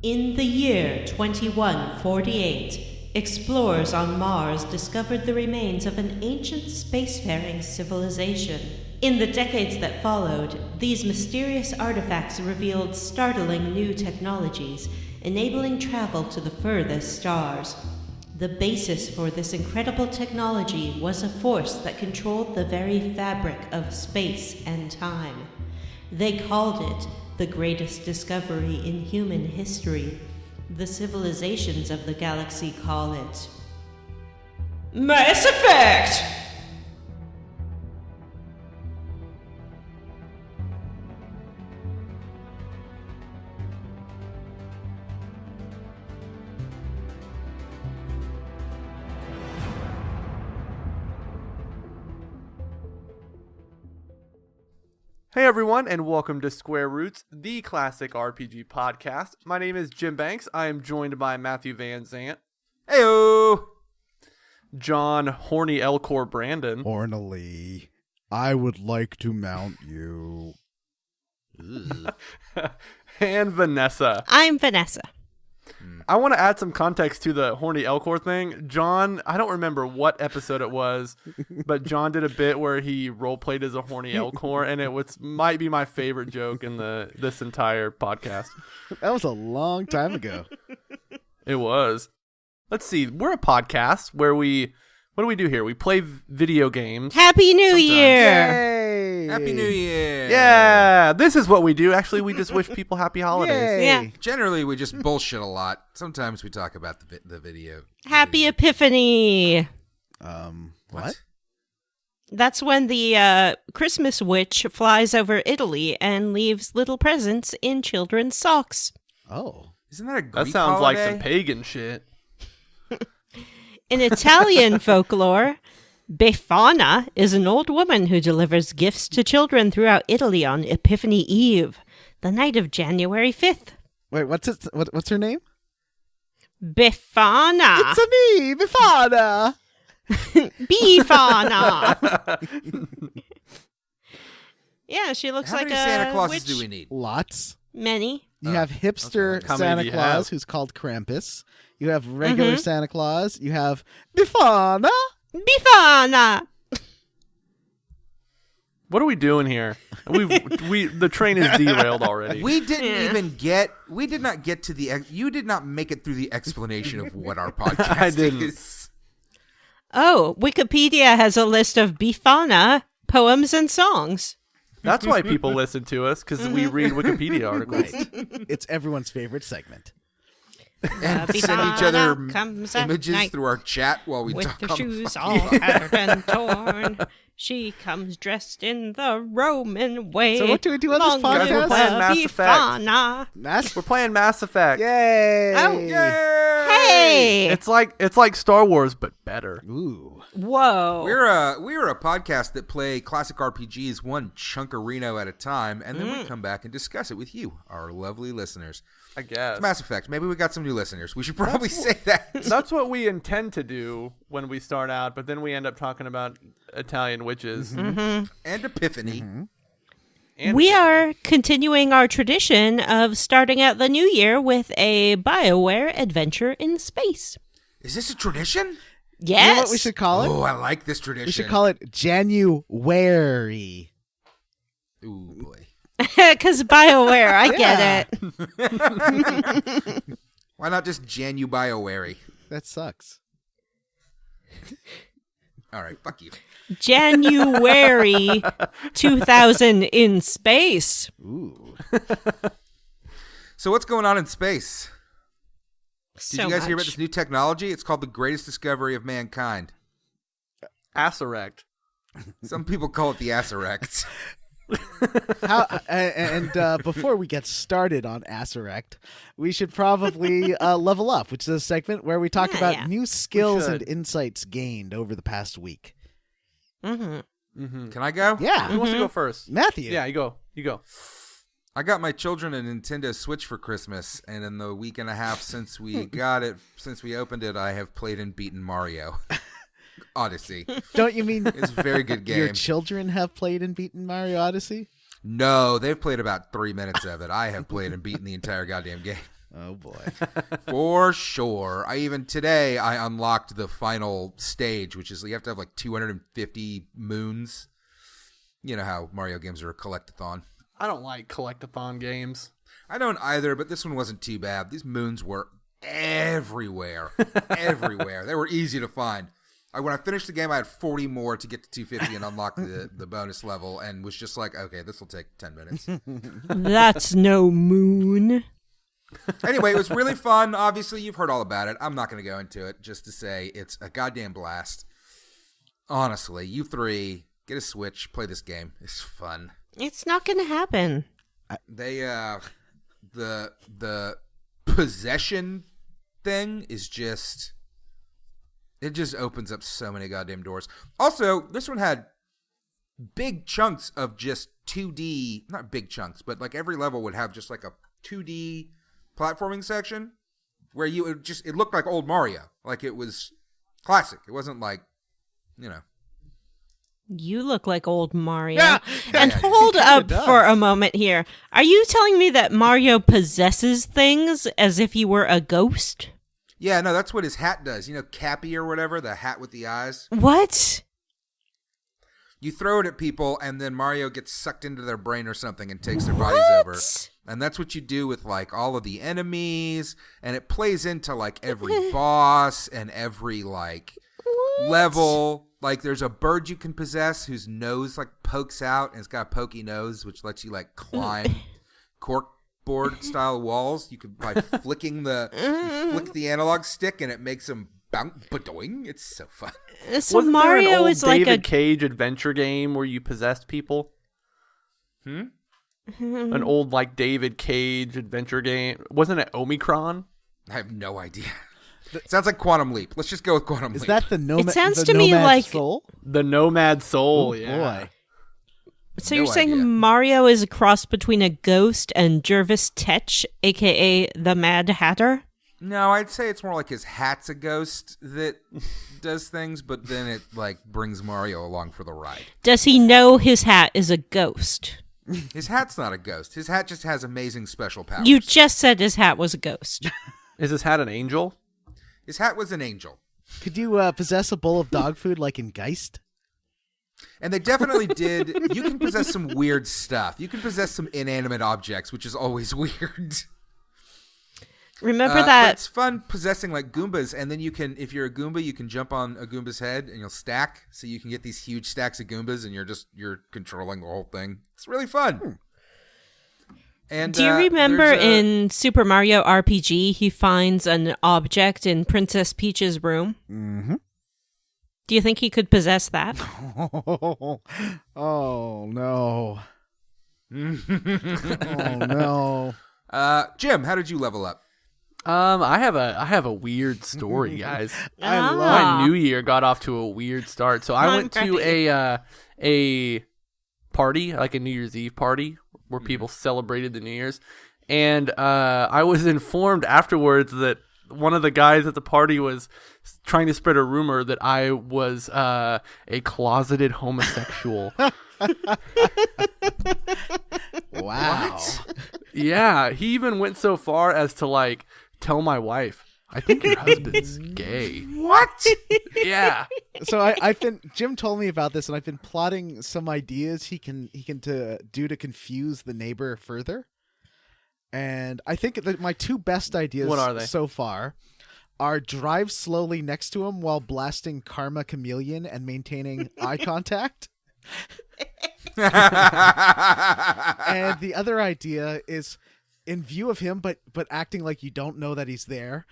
In the year 2148, explorers on Mars discovered the remains of an ancient spacefaring civilization. In the decades that followed, these mysterious artifacts revealed startling new technologies, enabling travel to the furthest stars. The basis for this incredible technology was a force that controlled the very fabric of space and time. They called it the greatest discovery in human history. The civilizations of the galaxy call it Mass Effect! Hey everyone, and welcome to Square Roots, the classic RPG podcast. My name is BimJanks. I am joined by Matthew Van Zant. Heyo! John Horny Elcor Brandon. Hornily, I would like to mount you. And Vanessa. I'm Vanessa. I want to add some context to the Horny Elcor thing. John, I don't remember what episode it was, but John did a bit where he roleplayed as a Horny Elcor, and might be my favorite joke in this entire podcast. That was a long time ago. It was. Let's see. We're a podcast where what do we do here? We play video games. Happy New Year! Yay! Happy New Year! Yeah, this is what we do. Actually, we just wish people happy holidays. Yay. Yeah. Generally, we just bullshit a lot. Sometimes we talk about the video. Happy Epiphany! What? That's when the Christmas witch flies over Italy and leaves little presents in children's socks. Oh. Isn't that a Greek That sounds like holiday? some pagan shit. In Italian folklore, Befana is an old woman who delivers gifts to children throughout Italy on Epiphany Eve, the night of January 5th. Wait, what's her name? Befana! It's me, Bifana! Befana! Yeah, she looks How like many a Santa Clauses witch. do we need? Lots. Many. You have hipster okay. How many Santa do you Claus, have? who's called Krampus. You have regular Santa Claus. You have Bifana. Befana! What are we doing here? The train is derailed already. We did not get to the. You did not make it through the explanation of what our podcast I didn't. is. Oh, Wikipedia has a list of Befana poems and songs. That's why people listen to us, because we read Wikipedia articles. It's everyone's favorite segment. And send each Befana other comes at images night through our chat while we with talk her on shoes the all fucking- tattered and torn. She comes dressed in the Roman way. So what do we do on this Longer podcast? We're playing Mass Effect. Befana. We're playing Mass Effect. Yay! Oh. Yay! Hey! It's like Star Wars, but better. Ooh. Whoa. We're a podcast that play classic RPGs one chunkarino at a time, and then we come back and discuss it with you, our lovely listeners. I guess. It's Mass Effect. Maybe we got some new listeners. We should probably say that. That's what we intend to do when we start out, but then we end up talking about Italian witches. And Epiphany. And We are continuing our tradition of starting out the new year with a BioWare adventure in space. Is this a tradition? Yes. You know what we should call it? Oh, I like this tradition. We should call it Janu-Warey. Ooh, boy. Because BioWare, I Yeah. get it. Why not just Janu-Warey? That sucks. All right, fuck you. January 2000 in space. Ooh. So what's going on in space? Did So you guys hear about much. this new technology? It's called the greatest discovery of mankind. Ass erect. Some people call it the Asarect. Before we get started on Asarect, we should probably level up, which is a segment where we talk about new skills and should. insights gained over the past week. Can I go? Yeah, Who wants to go first? Matthew. Yeah, you go. I got my children a Nintendo Switch for Christmas, and in the week and a half since we got it, since we opened it, I have played and beaten Mario Odyssey. Don't you mean It's a very good game. your children have played and beaten Mario Odyssey? No, they've played about 3 minutes of it. I have played and beaten the entire goddamn game. Oh boy. For sure. Today I unlocked the final stage, which is you have to have like 250 moons. You know how Mario games are a collectathon. I don't like collectathon games. I don't either, but this one wasn't too bad. These moons were everywhere. Everywhere. They were easy to find. When I finished the game, I had 40 more to get to 250 and unlock the bonus level, and was just like, okay, this will take 10 minutes. That's no moon. Anyway, it was really fun. Obviously, you've heard all about it. I'm not going to go into it, just to say it's a goddamn blast. Honestly, you three, get a Switch, play this game. It's fun. It's not going to happen. They, the possession thing is just... It just opens up so many goddamn doors. Also, this one had big chunks of just 2D, not big chunks, but like every level would have just like a 2D platforming section where it looked like old Mario. Like it was classic. It wasn't like, You look like old Mario. Yeah. And hold up for a moment here. Are you telling me that Mario possesses things as if he were a ghost? Yeah, no, that's what his hat does. Cappy or whatever, the hat with the eyes. What? You throw it at people, and then Mario gets sucked into their brain or something and takes their bodies over. And that's what you do with, like, all of the enemies. And it plays into, like, every boss and every, like, level. Like, there's a bird you can possess whose nose, like, pokes out. And it's got a pokey nose, which lets you, like, climb corkboard style walls. You can by flicking you flick the analog stick and it makes them bounce badoing. It's so fun. So Wasn't Mario there an old is like David Cage adventure game where you possessed people? An old like David Cage adventure game. Wasn't it Omicron? I have no idea. Sounds like Quantum Leap. Let's just go with Quantum Leap. Is that the Nomad? It sounds the to me Nomad like Soul? The Nomad Soul. Oh, yeah. boy. So No you're saying idea. Mario is a cross between a ghost and Jervis Tetch, a.k.a. the Mad Hatter? No, I'd say it's more like his hat's a ghost that does things, but then it like brings Mario along for the ride. Does he know his hat is a ghost? His hat's not a ghost. His hat just has amazing special powers. You just said his hat was a ghost. Is his hat an angel? His hat was an angel. Could you possess a bowl of dog food like in Geist? And they definitely did. You can possess some weird stuff. You can possess some inanimate objects, which is always weird. Remember But that? it's fun possessing like Goombas, and then you can, if you're a Goomba, you can jump on a Goomba's head and you'll stack, so you can get these huge stacks of Goombas, and you're controlling the whole thing. It's really fun. And Do you remember in Super Mario RPG, he finds an object in Princess Peach's room? Mm-hmm. Do you think he could possess that? Oh no. Oh no. Jim, how did you level up? I have a weird story, guys. I love My New Year got off to a weird start. So I went to a party, like a New Year's Eve party, where people celebrated the New Year's, and I was informed afterwards that one of the guys at the party was trying to spread a rumor that I was a closeted homosexual. Wow. Yeah, he even went so far as to like tell my wife, "I think your husband's gay." What? Yeah. So I've been Jim told me about this, and I've been plotting some ideas he can do to confuse the neighbor further. And I think that my two best ideas What are they? so far are drive slowly next to him while blasting Karma Chameleon and maintaining eye contact. And the other idea is in view of him, but acting like you don't know that he's there.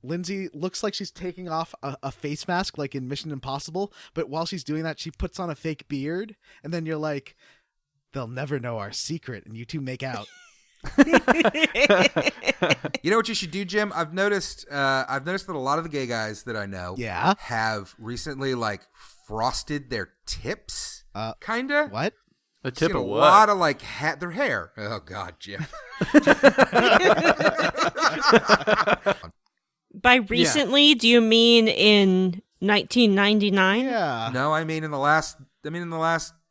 Lindsay looks like she's taking off a face mask like in Mission Impossible, but while she's doing that, she puts on a fake beard, and then you're like, they'll never know our secret, and you two make out. You know what you should do, Jim? I've noticed that a lot of the gay guys that I know have recently like frosted their tips. Kinda. What? The tip Seen of a what? lot of like their hair. Oh God, Jim. By recently, do you mean in 1999? Yeah. No, I mean in the last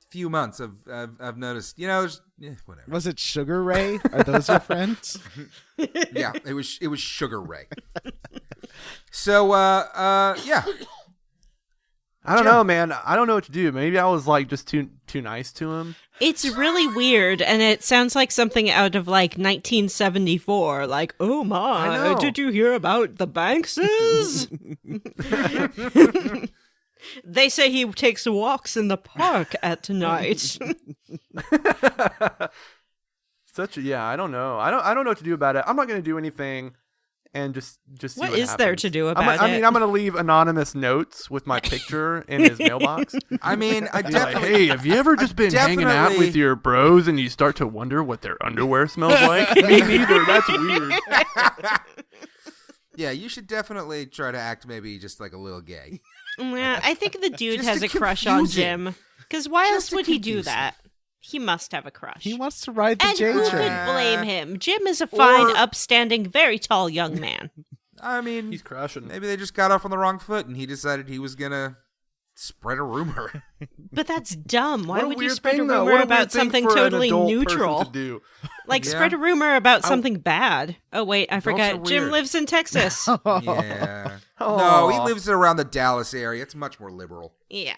few months, I've noticed. There's whatever. Was it Sugar Ray? Are those your friends? Yeah, it was Sugar Ray. So yeah. I don't know, man. I don't know what to do. Maybe I was like just too nice to him. It's really weird, and it sounds like something out of like 1974. Like, oh I my, know. did you hear about the Bankses? They say he takes walks in the park at night. I don't know. I don't know what to do about it. I'm not going to do anything, and just see What what is there happens. to do about I mean, it? I'm going to leave anonymous notes with my picture in his mailbox. I mean, I Be like, definitely. hey, have you ever just been hanging out with your bros and you start to wonder what their underwear smells like? Me neither. That's weird. Yeah, you should definitely try to act maybe just like a little gay. Yeah, I think the dude Just has to a crush on confuse him. Jim. Because why Just else to would he do confuse him. that? He must have a crush. He wants to ride the And J who train. could blame him? Jim is a fine, Or- upstanding, very tall young man. I mean, He's crushing. maybe they just got off on the wrong foot, and he decided he was gonna spread a rumor. But that's dumb. Why What a would you weird spread thing, a though. rumor What a about weird thing something for an totally adult person neutral? to do. Like, Yeah. spread a rumor about something bad. Oh, wait, I are forgot. Jim weird. lives in Texas. Yeah. No, Aw. he lives around the Dallas area. It's much more liberal. Yeah.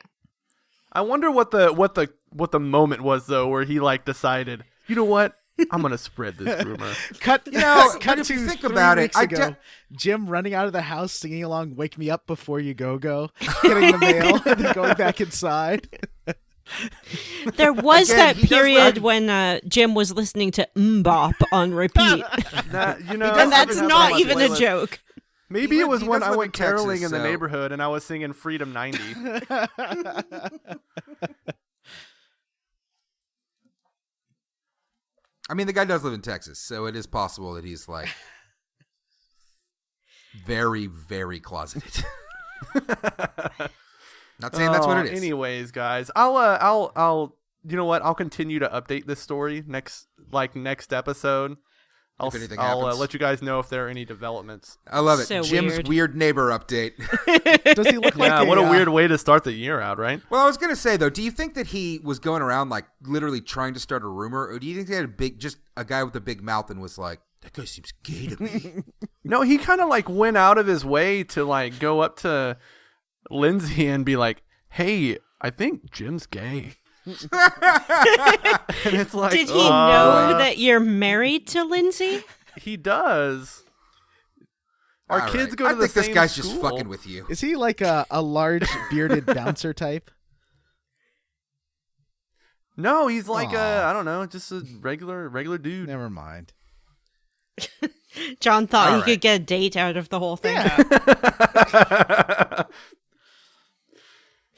I wonder what the moment was though, where he like decided, you know what, I'm gonna spread this rumor. Cut, but cut if to you think 3 about it, weeks I ago. Jim running out of the house, singing along "Wake Me Up Before You Go Go," getting the mail, and then going back inside. There was Again, that he does period that- when Jim was listening to Mbop on repeat. That, you know, does And have that's it not on my even a playlist. joke. Maybe He it was does when I live went in Texas, caroling in the so- neighborhood and I was singing Freedom 90. I mean, the guy does live in Texas, so it is possible that he's like very, very closeted. Not saying that's what it is. Anyways, guys, I'll you know what? I'll continue to update this story next episode. If anything I'll happens. let you guys know if there are any developments. I love it. So Jim's weird. weird neighbor update. Does he look like Yeah, a, what a weird way to start the year out, right? Well, I was gonna say though, do you think that he was going around like literally trying to start a rumor, or do you think he had just a guy with a big mouth and was like, "That guy seems gay to me"? No, he kind of like went out of his way to like go up to Lindsay and be like, "Hey, I think Jim's gay." And it's like, Did he know that you're married to Lindsay? He does. Our All kids right. go to I the think same this guy's school. just fucking with you. Is he like a large bearded bouncer type? No, he's like Aw. I don't know, just a regular dude. Never mind. John thought All he right. could get a date out of the whole thing.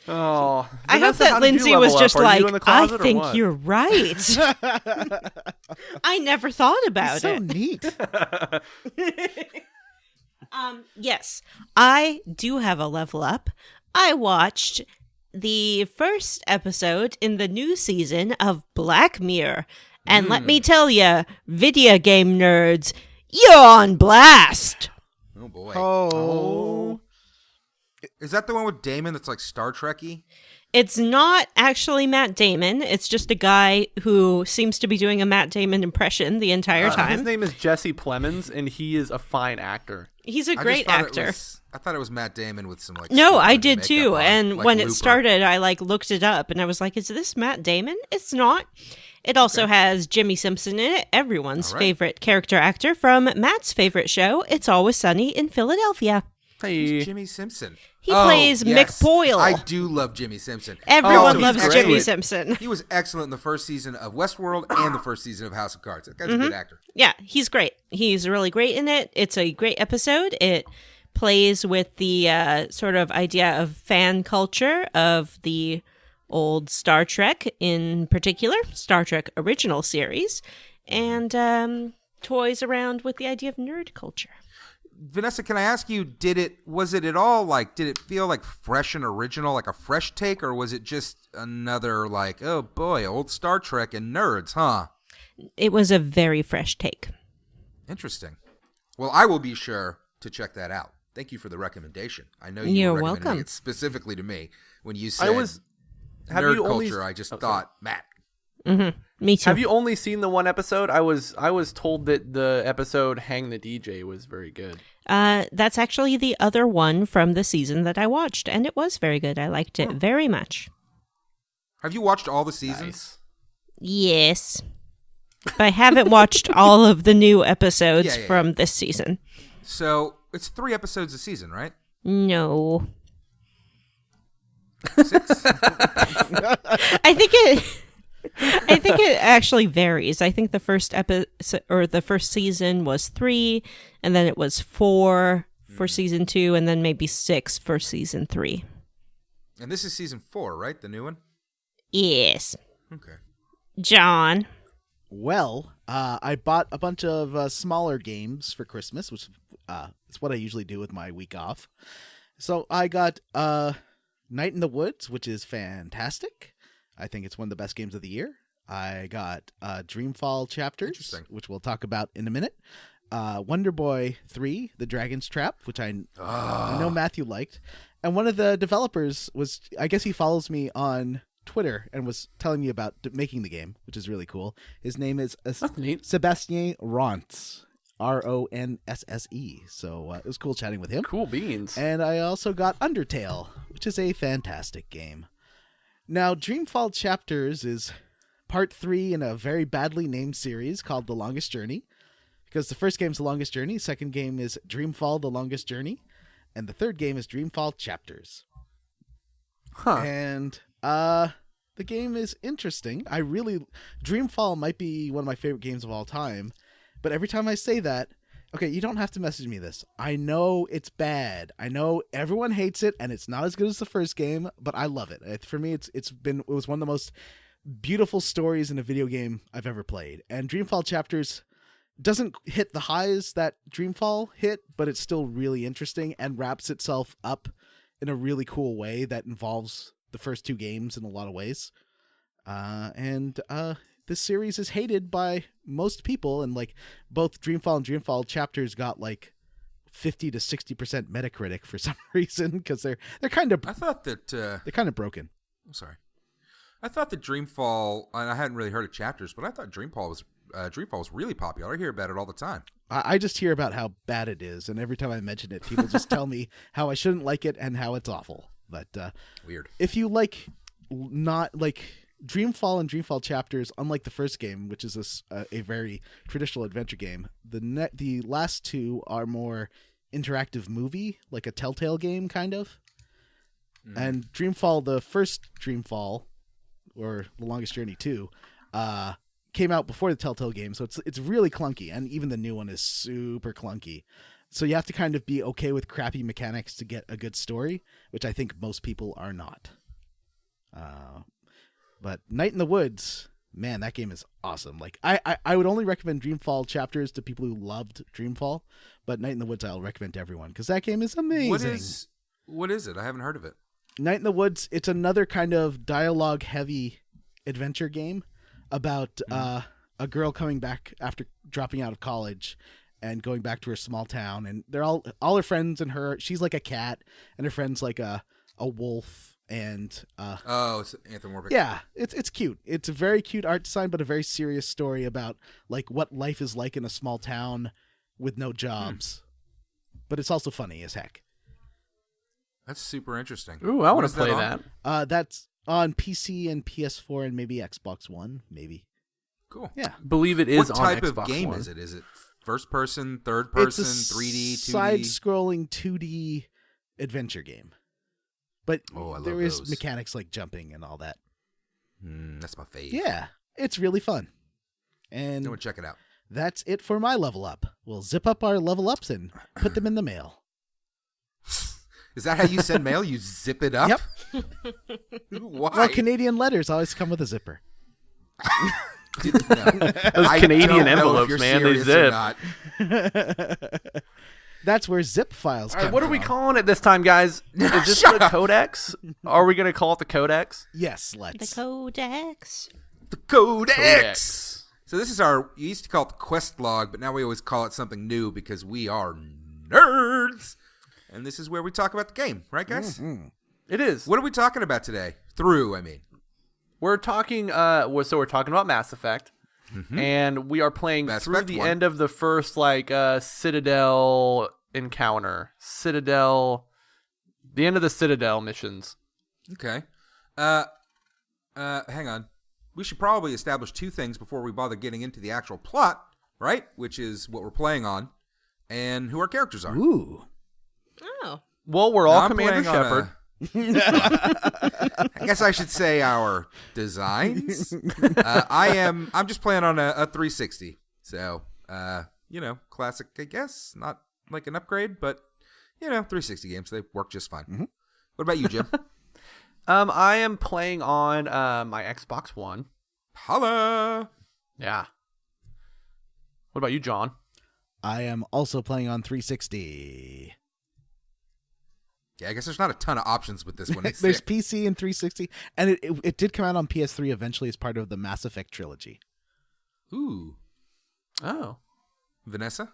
Oh, I hope Vanessa, how that did you Lindsay was level up? just Are you like, in the I closet or think what?" you're right. I never thought about So it. neat. Yes, I do have a level up. I watched the first episode in the new season of Black Mirror. And let me tell you, video game nerds, you're on blast. Oh boy. Oh. Is that the one with Damon that's like Star Trek-y? It's not actually Matt Damon. It's just a guy who seems to be doing a Matt Damon impression the entire His time. name is Jesse Plemons, and he is a fine actor. He's a I just great thought actor. I thought it was Matt Damon with some like. No, stupid I did makeup too. on, And like when it Looper. started, I like looked it up and I was like, is this Matt Damon? It's not. It also has Jimmy Simpson in it, everyone's All right. favorite character actor from Matt's favorite show, It's Always Sunny in Philadelphia. Hey, Who's Jimmy Simpson. He plays yes. Mick Boyle. I do love Jimmy Simpson. Everyone he's loves great. Jimmy Simpson. He was excellent in the first season of Westworld and the first season of House of Cards. That guy's a good actor. Yeah, he's great. He's really great in it. It's a great episode. It plays with the sort of idea of fan culture of the old Star Trek, in particular, Star Trek original series, and toys around with the idea of nerd culture. Vanessa, can I ask you, did it feel like fresh and original, like a fresh take, or was it just another like, oh boy, old Star Trek and nerds, huh? It was a very fresh take. Interesting. Well, I will be sure to check that out. Thank you for the recommendation. I know you You're were recommending welcome. it specifically to me when you said I was nerd you only... culture. I just sorry. thought, Matt. Me too. Have you only seen the one episode? I was told that the episode "Hang the DJ" was very good. That's actually the other one from the season that I watched, and it was very good. I liked it very much. Have you watched all the seasons? Nice. Yes. But I haven't watched all of the new episodes Yeah. from this season. So it's 3 episodes a season, right? No. 6? I think it actually varies. I think the first episode or the first season was 3, and then it was 4 for season 2, and then maybe 6 for season 3. And this is season 4, right? The new one? Yes. Okay. John. Well, I bought a bunch of smaller games for Christmas, which is what I usually do with my week off. So I got Night in the Woods, which is fantastic. I think it's one of the best games of the year. I got Dreamfall Chapters, which we'll talk about in a minute. Wonder Boy 3, The Dragon's Trap, which I know Matthew liked. And one of the developers was, I guess he follows me on Twitter and was telling me about making the game, which is really cool. His name is Sebastien Ronsse, Ronsse. So it was cool chatting with him. Cool beans. And I also got Undertale, which is a fantastic game. Now, Dreamfall Chapters is part 3 in a very badly named series called The Longest Journey, because the first game's The Longest Journey, second game is Dreamfall The Longest Journey, and the third game is Dreamfall Chapters. Huh. And the game is interesting. Dreamfall might be one of my favorite games of all time, but every time I say that, okay, you don't have to message me this. I know it's bad. I know everyone hates it, and it's not as good as the first game, but I love it. For me, it was one of the most beautiful stories in a video game I've ever played. And Dreamfall Chapters doesn't hit the highs that Dreamfall hit, but it's still really interesting and wraps itself up in a really cool way that involves the first 2 games in a lot of ways. This series is hated by most people, and like both Dreamfall and Dreamfall Chapters got like 50 to 60% Metacritic for some reason, because they're kind of. I thought that they're kind of broken. I'm sorry. I thought that Dreamfall, and I hadn't really heard of Chapters, but I thought Dreamfall was really popular. I hear about it all the time. I just hear about how bad it is, and every time I mention it, people just tell me how I shouldn't like it and how it's awful. But Weird. If you like, not like Dreamfall and Dreamfall Chapters, unlike the first game, which is a very traditional adventure game, the last 2 are more interactive movie, like a Telltale game, kind of. And Dreamfall, the first Dreamfall, or The Longest Journey 2, came out before the Telltale game, so it's really clunky, and even the new one is super clunky. So you have to kind of be okay with crappy mechanics to get a good story, which I think most people are not. But Night in the Woods, man, that game is awesome. Like I would only recommend Dreamfall Chapters to people who loved Dreamfall, but Night in the Woods I'll recommend to everyone, because that game is amazing. What is it? I haven't heard of it. Night in the Woods, it's another kind of dialogue-heavy adventure game about a girl coming back after dropping out of college and going back to her small town, and they're all her friends and her. She's like a cat, and her friend's like a wolf, and it's anthropomorphic. Yeah, it's cute. It's a very cute art design, but a very serious story about like what life is like in a small town with no jobs. But it's also funny as heck. That's super interesting. Ooh, I want to play that. That's on PC and PS4 and maybe Xbox One, maybe. Cool. Yeah. Believe it is what on type Xbox of game One. is it? Is it first person, third person, It's a 3D, 2D? side-scrolling 2D adventure game. But I love there is those. mechanics like jumping and all that. That's my fave. Yeah, it's really fun. I'm And going to check it out. that's it for my level up. We'll zip up our level ups and put them in the mail. Is that how you send mail? You zip it up? Yep. Why? Well, Canadian letters always come with a zipper. Those I Canadian don't know if envelopes, you're man, they serious or zip. not. That's where zip files All come right, what are we from. calling it this time, guys? Is this the Codex? Are we going to call it the Codex? Yes, The let's. Codex. The Codex. So this is you used to call it the quest log, but now we always call it something new because we are nerds. And this is where we talk about the game, right, guys? Mm-hmm. It is. What are we talking about today? I mean. We're talking we're talking about Mass Effect. And we are playing Mass through Effect the 1. end of the first Citadel encounter. The end of the Citadel missions. Okay. Hang on. We should probably establish two things before we bother getting into the actual plot, right? Which is what we're playing on and who our characters are. Ooh. Oh. Well, we're all I'm Commander playing on Shepard. I guess I should say our designs. I'm just playing on a 360. So, classic, I guess. Not like an upgrade, but, 360 games. They work just fine. Mm-hmm. What about you, Jim? I am playing on my Xbox One. Holla! Yeah. What about you, John? I am also playing on 360. Yeah, I guess there's not a ton of options with this one. There's PC and 360, and it did come out on PS3 eventually as part of the Mass Effect trilogy. Ooh. Oh. Vanessa?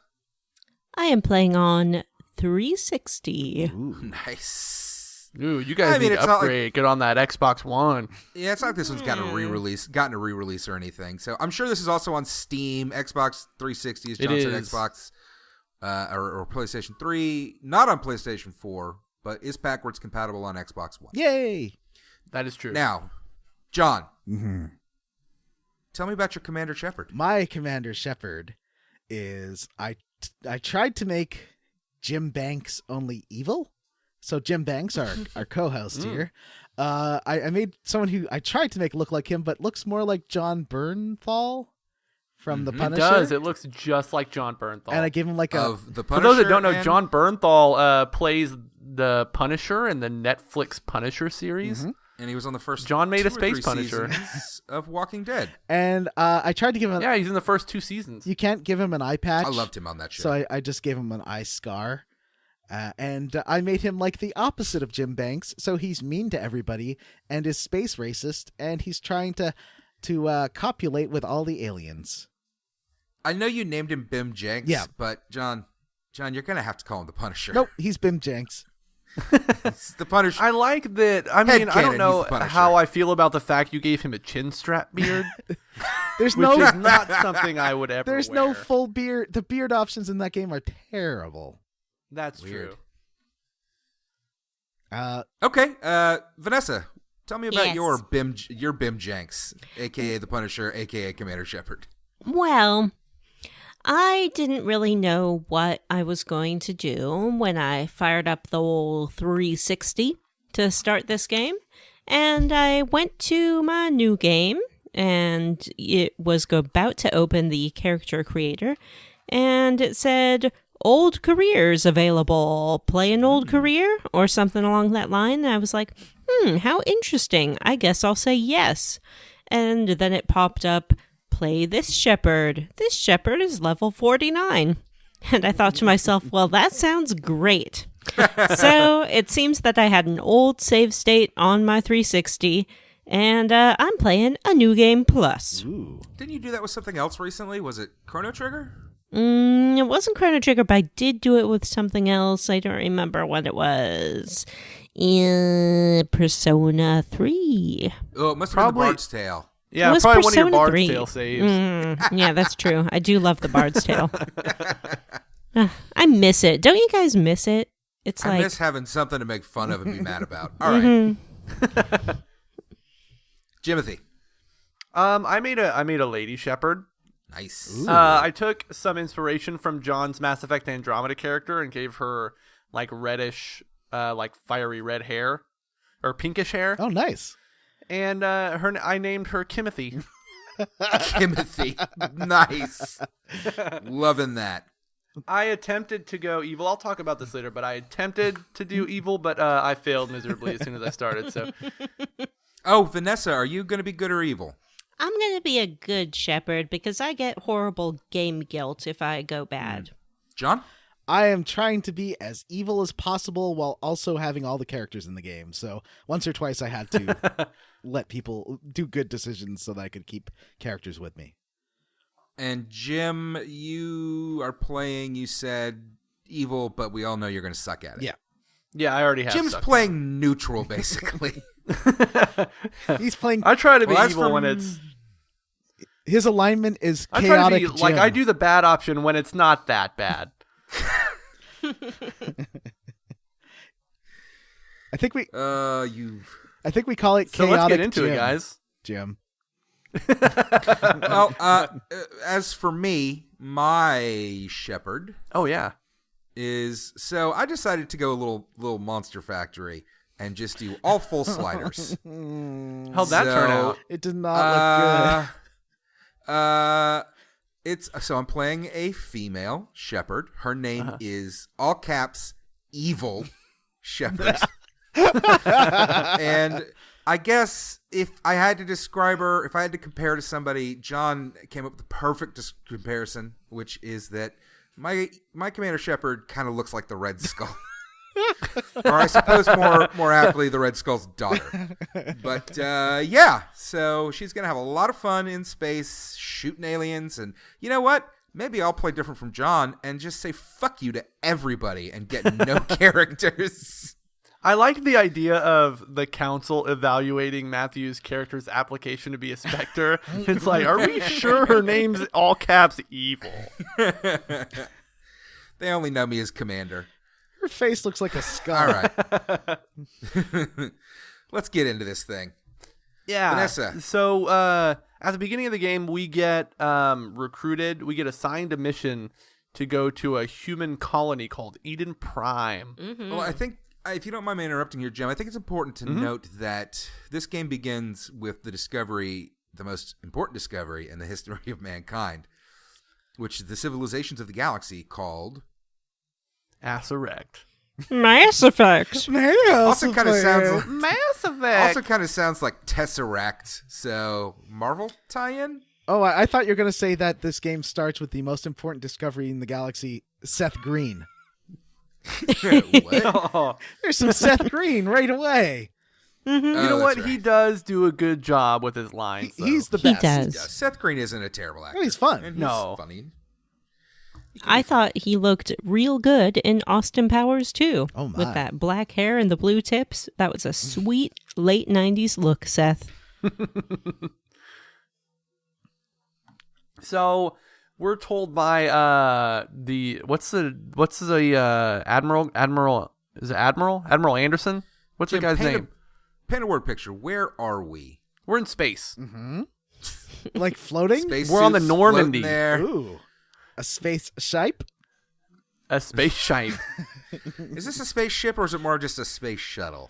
I am playing on 360. Ooh. Nice. Ooh, you guys need to upgrade. Get on that Xbox One. Yeah, it's not like this one's gotten a re-release or anything. So I'm sure this is also on Steam, Xbox 360, as John said, Xbox or PlayStation 3. Not on PlayStation 4, but is backwards compatible on Xbox One. Yay! That is true. Now, John, Mm-hmm. tell me about your Commander Shepard. My Commander Shepard is I tried to make Jim Banks only evil. So Jim Banks, our co-host here, I made someone who I tried to make look like him, but looks more like John Bernthal from The Punisher. It does. It looks just like John Bernthal. And I gave him like Of The For Punisher. those that don't know, John Bernthal plays the Punisher in the Netflix Punisher series. Mm-hmm. And he was on the first John made a 2 or space 3 Punisher. seasons of Walking Dead. And I tried to give him. Yeah, he's in the first 2 seasons. You can't give him an eye patch. I loved him on that show. So I just gave him an eye scar. And I made him like the opposite of Jim Banks. So he's mean to everybody and is space racist. And he's trying to copulate with all the aliens. I know you named him BimJanks, Yeah. but John, you're going to have to call him the Punisher. Nope, he's BimJanks. He's the Punisher. I like that. I mean, I Headcanon, don't know he's the Punisher. how I feel about the fact you gave him a chin strap beard, There's which no is not something I would ever there's wear. no full beard. The beard options in that game are terrible. That's Weird. true. Okay, Vanessa, tell me about Yes. your BimJanks, a.k.a. the Punisher, a.k.a. Commander Shepard. Well, I didn't really know what I was going to do when I fired up the old 360 to start this game. And I went to my new game, and it was about to open the character creator, and it said, old careers available, play an old career, or something along that line. And I was like, how interesting. I guess I'll say yes. And then it popped up, play this shepherd. This shepherd is level 49. And I thought to myself, well, that sounds great. So it seems that I had an old save state on my 360, and I'm playing a new game plus. Ooh. Didn't you do that with something else recently? Was it Chrono Trigger? It wasn't Chrono Trigger, but I did do it with something else. I don't remember what it was. Persona 3. Oh, it must have Probably- been the Bard's Tale. Yeah, It was probably one of your Persona Bard's 3. Tale saves. Yeah, that's true. I do love the Bard's Tale. I miss it. Don't you guys miss it? It's I like miss having something to make fun of and be mad about. All right. Jimothy. I made a lady shepherd. Nice. I took some inspiration from John's Mass Effect Andromeda character and gave her like reddish, like fiery red hair or pinkish hair. Oh, nice. And I named her Kimothy. Timothy. Nice. Loving that. I attempted to go evil. I'll talk about this later, but I attempted to do evil, but I failed miserably as soon as I started. So, Oh, Vanessa, are you going to be good or evil? I'm going to be a good shepherd because I get horrible game guilt if I go bad. John? I am trying to be as evil as possible while also having all the characters in the game. So once or twice I had to let people do good decisions so that I could keep characters with me. And Jim, you are playing, you said, evil, but we all know you're going to suck at it. Yeah. Yeah, I already have. Jim's stuck playing neutral, basically. He's playing. I try to be Well, as evil for when it's. His alignment is I try chaotic. to be like Jim. I do the bad option when it's not that bad. I think we call it chaotic. So let's get into Jim. it, guys. Jim. Well, as for me, my shepherd Oh yeah. is so I decided to go a little Monster Factory and just do all full sliders. How'd that turn out? It did not look It's so I'm playing a female shepherd. Her name is all caps evil shepherd. And I guess if I had to describe her, if I had to compare to somebody, John came up with the perfect comparison, which is that my Commander Shepherd kind of looks like the Red Skull. Or I suppose more aptly, the Red Skull's daughter. But yeah, so she's going to have a lot of fun in space, shooting aliens. And you know what? Maybe I'll play different from John and just say fuck you to everybody and get no characters. I like the idea of the council evaluating Matthew's character's application to be a Spectre. It's like, are we sure her name's all caps evil? They only know me as Commander. Her face looks like a skull. All right. Let's get into this thing. Yeah. Vanessa. So at the beginning of the game, we get recruited. We get assigned a mission to go to a human colony called Eden Prime. Mm-hmm. Well, I think, if you don't mind me interrupting here, Jim, I think it's important to note that this game begins with the discovery, the most important discovery in the history of mankind, which is the civilizations of the galaxy called Asarect. Mass Effect. also kind of sounds Mass Effect. also kind of sounds like Tesseract. So Marvel tie-in. Oh, I thought you were going to say that this game starts with the most important discovery in the galaxy, Seth Green. What? Oh. There's some Seth Green right away. You know what? He does do a good job with his lines. He's the He best. does. Seth Green isn't a terrible actor. Oh, he's fun. And No. he's funny. I thought he looked real good in Austin Powers too. Oh, my. With that black hair and the blue tips. That was a sweet late 90s look, Seth. So we're told by what's the Admiral is it Admiral Anderson? What's Jim, the guy's paint name? Paint a word picture. Where are we? We're in space. Like floating? Space We're on the suits Normandy. floating There. Ooh. A space shape? A space ship. Is this a spaceship or is it more just a space shuttle?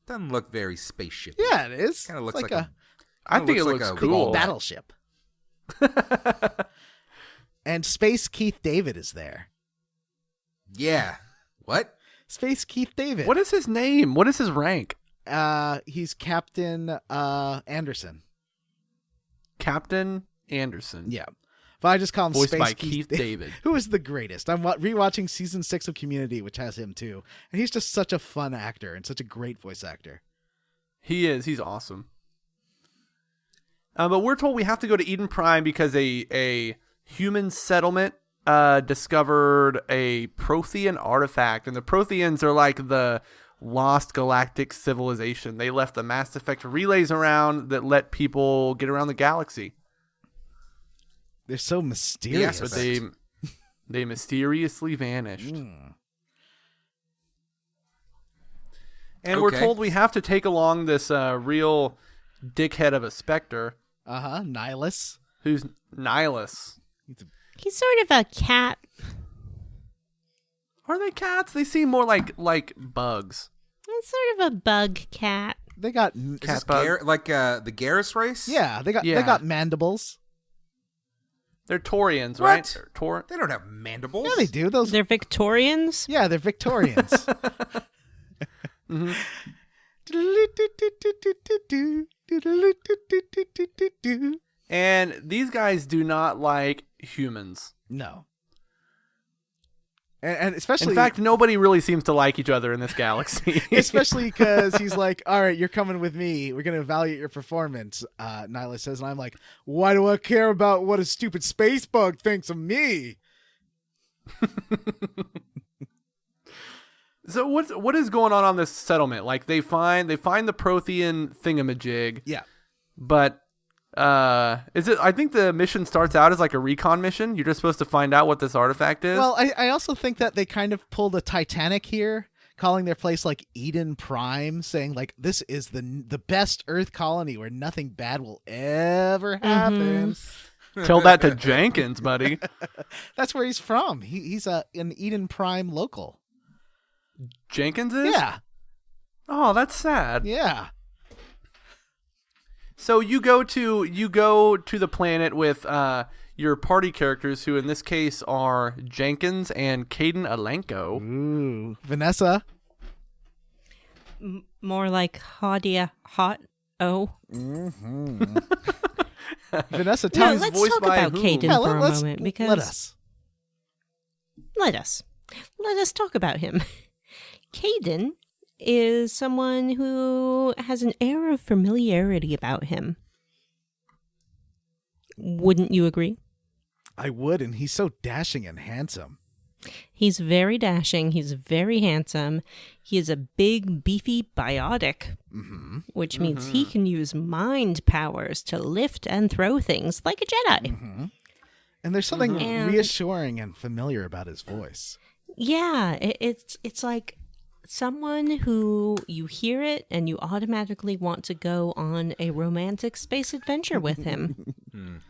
Doesn't look very spaceship. Yeah, it is. Kind of It's looks like a I think it looks looks like a cool. battleship. And Space Keith David is there. Yeah. What? Space Keith David. What is his name? What is his rank? He's Captain Anderson. Captain Anderson. Yeah. But I just call him Voiced Space by Keith Keith David. Who is the greatest? I'm rewatching season 6 of Community, which has him too. And he's just such a fun actor and such a great voice actor. He is. He's awesome. But we're told we have to go to Eden Prime because a human settlement discovered a Prothean artifact. And the Protheans are like the lost galactic civilization. They left the Mass Effect relays around that let people get around the galaxy. They're so mysterious. But they mysteriously vanished. And we're Okay. told we have to take along this real dickhead of a Spectre. Nihilus. Who's Nihilus. He's sort of a cat. Are they cats? They seem more like bugs. He's sort of a bug cat. They got Is Cat this bug. like the Garrus race? yeah, they Yeah. got mandibles. They're Turians, What? right? They don't have mandibles. Yeah, they do. Those They're Victorians. Yeah, they're Victorians. And these guys do not like humans. No. And especially In fact, nobody really seems to like each other in this galaxy. especially because he's like, all right, you're coming with me. We're going to evaluate your performance, Nihilus says. And I'm like, why do I care about what a stupid space bug thinks of me? So what is going on this settlement? Like they find the Prothean thingamajig. Yeah. But is it? I think the mission starts out as like a recon mission. You're just supposed to find out what this artifact is. Well, I also think that they kind of pulled a Titanic here, calling their place like Eden Prime, saying like this is the best Earth colony where nothing bad will ever happen. Tell that to Jenkins, buddy. That's where he's from. He's an Eden Prime local. Jenkins is? Yeah. Oh, that's sad. Yeah. So you go to the planet with your party characters, who in this case are Jenkins and Caden Alenko. Ooh, Vanessa. More like Hadia Hot O. Mm-hmm. Vanessa, tell No, us. let's voiced talk by about whom? Caden Yeah, for a let's- moment because let us. let us talk about him. Caden is someone who has an air of familiarity about him. Wouldn't you agree? I would, and he's so dashing and handsome. He's very dashing. He's very handsome. He is a big, beefy biotic, which means he can use mind powers to lift and throw things like a Jedi. And there's something And- reassuring and familiar about his voice. Yeah, it's like someone who you hear it and you automatically want to go on a romantic space adventure with him. And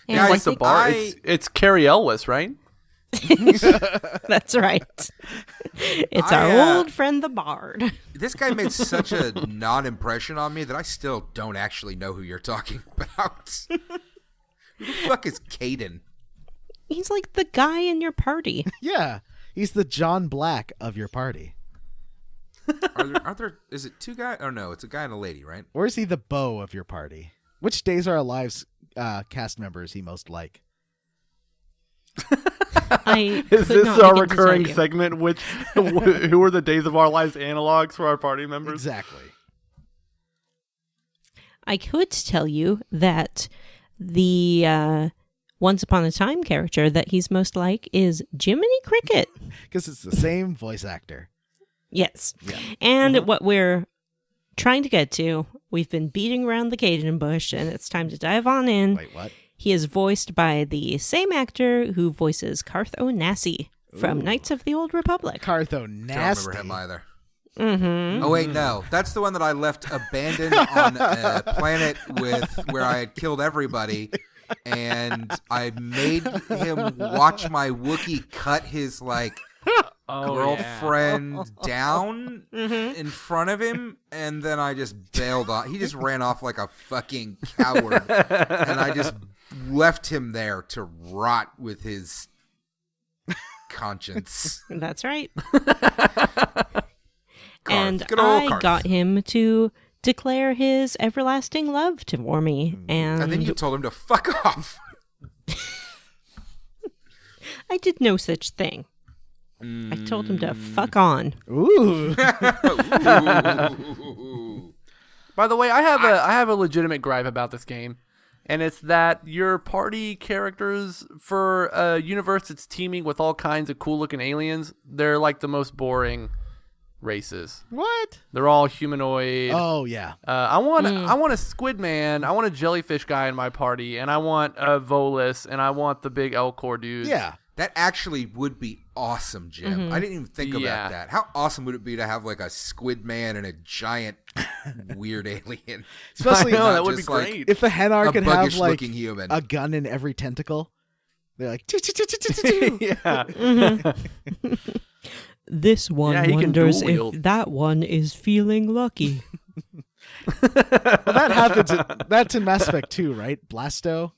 Yeah, I Like the think- bar. It's Carrie Elwes, right? That's right. It's I, our old friend the Bard. This guy made such a non-impression on me that I still don't actually know who you're talking about. Who the fuck is Caden? He's like the guy in your party. Yeah, he's the John Black of your party. Are there? Is it two guys? Oh no, it's a guy and a lady, right? Or is he the beau of your party? Which Days Are Alive's cast member is he most like? I Is could this not our begin to recurring tell you. segment? Who are the Days of Our Lives analogs for our party members? Exactly. I could tell you that the Once Upon a Time character that he's most like is Jiminy Cricket. Because it's the same voice actor. Yes. And what we're trying to get to, we've been beating around the Cajun bush, and it's time to dive on in. Wait, what? He is voiced by the same actor who voices Carth Onassi from Knights of the Old Republic. Cartho Don't Nasty. remember him either. Mm-hmm. Oh wait, no, that's the one that I left abandoned on a planet where I had killed everybody, and I made him watch my Wookiee cut his girlfriend down in front of him, and then I just bailed off. He just ran off like a fucking coward, and I just left him there to rot with his conscience. That's right. Carth, And good old I Carth. got him to declare his everlasting love for me. And And then you told him to fuck off. I did no such thing. I told him to fuck on. Ooh. By the way, I have a legitimate gripe about this game, and it's that your party characters for a universe that's teeming with all kinds of cool-looking aliens, they're like the most boring races. What? They're all humanoid. Oh, yeah. I want a squid man, I want a jellyfish guy in my party, and I want a Volus, and I want the big Elcor dudes. Yeah. That actually would be awesome, Jim. I didn't even think Yeah. about that. How awesome would it be to have like a squid man and a giant weird alien? Especially I know, not that would be just, like, great. if the Henar A could have buggish like looking human. a gun in every tentacle. They're like, "Choo-choo-choo-choo-choo-choo." Yeah. This one Yeah, he can wonders dual wield. if that one is feeling lucky. Well, that happens. That's in Mass Effect 2, right? Blasto,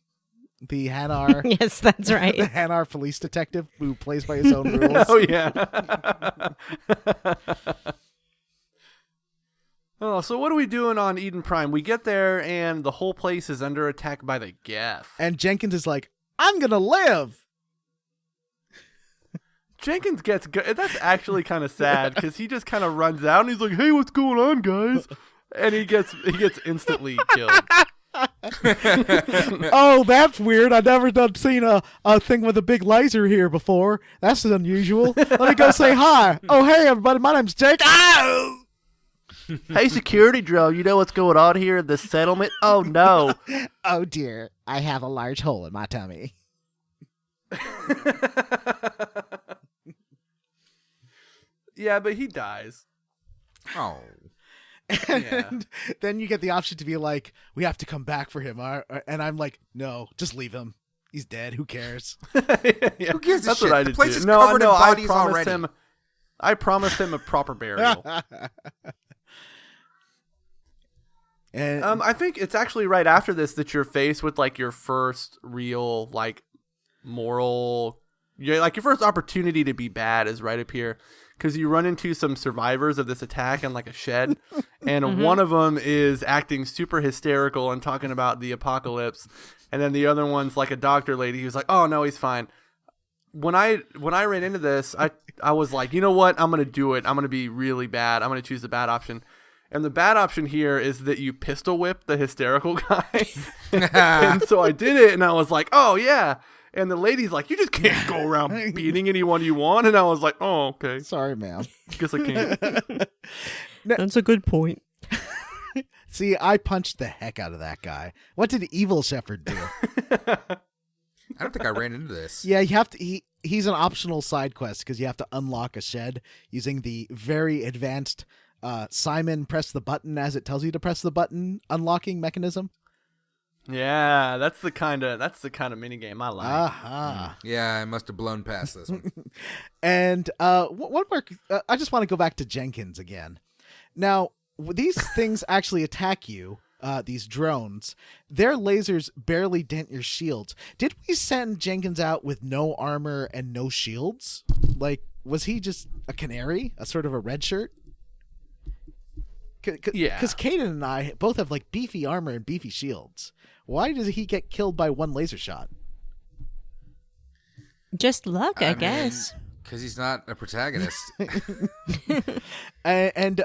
the Hanar, Yes, that's the right. Hanar police detective who plays by his own rules. Oh yeah. Oh, so what are we doing on Eden Prime? We get there and the whole place is under attack by the Geth. And Jenkins is like, "I'm gonna live." Jenkins gets good. That's actually kind of sad because he just kind of runs out and he's like, "Hey, what's going on, guys?" And he gets instantly killed. Oh, that's weird. I've never seen a thing with a big laser here before. That's unusual. Let me go say hi. Oh, hey, everybody. My name's Jake. Ow! Hey, security drone, you know what's going on here in the settlement? Oh, no. Oh, dear. I have a large hole in my tummy. Yeah, but he dies. Oh. And then you get the option to be like, we have to come back for him. And I'm like, no, just leave him. He's dead. Who cares? Yeah, Who gives a that's shit? what I The did place too. is No, covered in no, bodies already. I promised him a proper burial. And I think it's actually right after this that you're faced with like your first real like moral, your first opportunity to be bad is right up here, because you run into some survivors of this attack in like a shed, and one of them is acting super hysterical and talking about the apocalypse, and then the other one's like a doctor lady who's like, "Oh no, he's fine." When I ran into this, I was like, you know what? I'm gonna do it. I'm gonna be really bad. I'm gonna choose the bad option. And the bad option here is that you pistol whip the hysterical guy. And so I did it, and I was like, oh, yeah. And the lady's like, you just can't go around beating anyone you want. And I was like, oh, okay. sorry, ma'am. Guess I can't. That's a good point. See, I punched the heck out of that guy. What did Evil Shepherd do? I don't think I ran into this. Yeah, you have to. He's an optional side quest because you have to unlock a shed using the very advanced Simon press the button as it tells you to press the button unlocking mechanism. Yeah, that's the kind of minigame I like. Aha. Yeah, I must have blown past this one. And one more. I just want to go back to Jenkins again. Now, these things actually attack you. These drones, their lasers barely dent your shields. Did we send Jenkins out with no armor and no shields? Like, was he just a canary, a sort of a red shirt? Yeah. Because Caden and I both have like beefy armor and beefy shields. Why does he get killed by one laser shot? Just luck, I guess. Because he's not a protagonist. And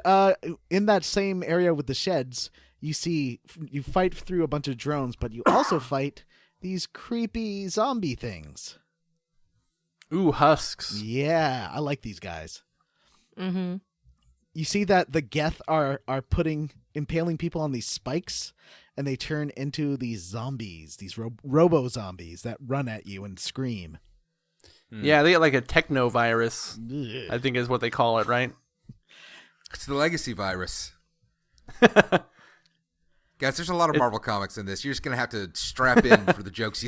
in that same area with the sheds, you fight through a bunch of drones, but you also fight these creepy zombie things. Ooh, husks. Yeah, I like these guys. Mm-hmm. You see that the Geth are impaling people on these spikes, and they turn into these zombies, these robo zombies that run at you and scream. Yeah, they get like a techno virus, Ugh. I think is what they call it, right? It's the legacy virus. Guys, there's a lot of Marvel comics in this. You're just gonna have to strap in for the jokes